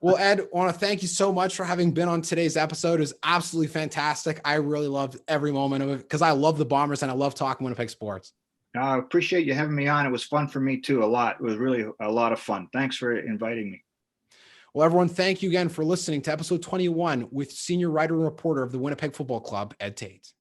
Well, Ed, I want to thank you so much for having been on today's episode. It was absolutely fantastic. I really loved every moment of it because I love the Bombers and I love talking Winnipeg sports. I appreciate you having me on. It was fun for me too. A lot. It was really a lot of fun. Thanks for inviting me. Well, everyone, thank you again for listening to episode 21 with senior writer and reporter of the Winnipeg Football Club, Ed Tait.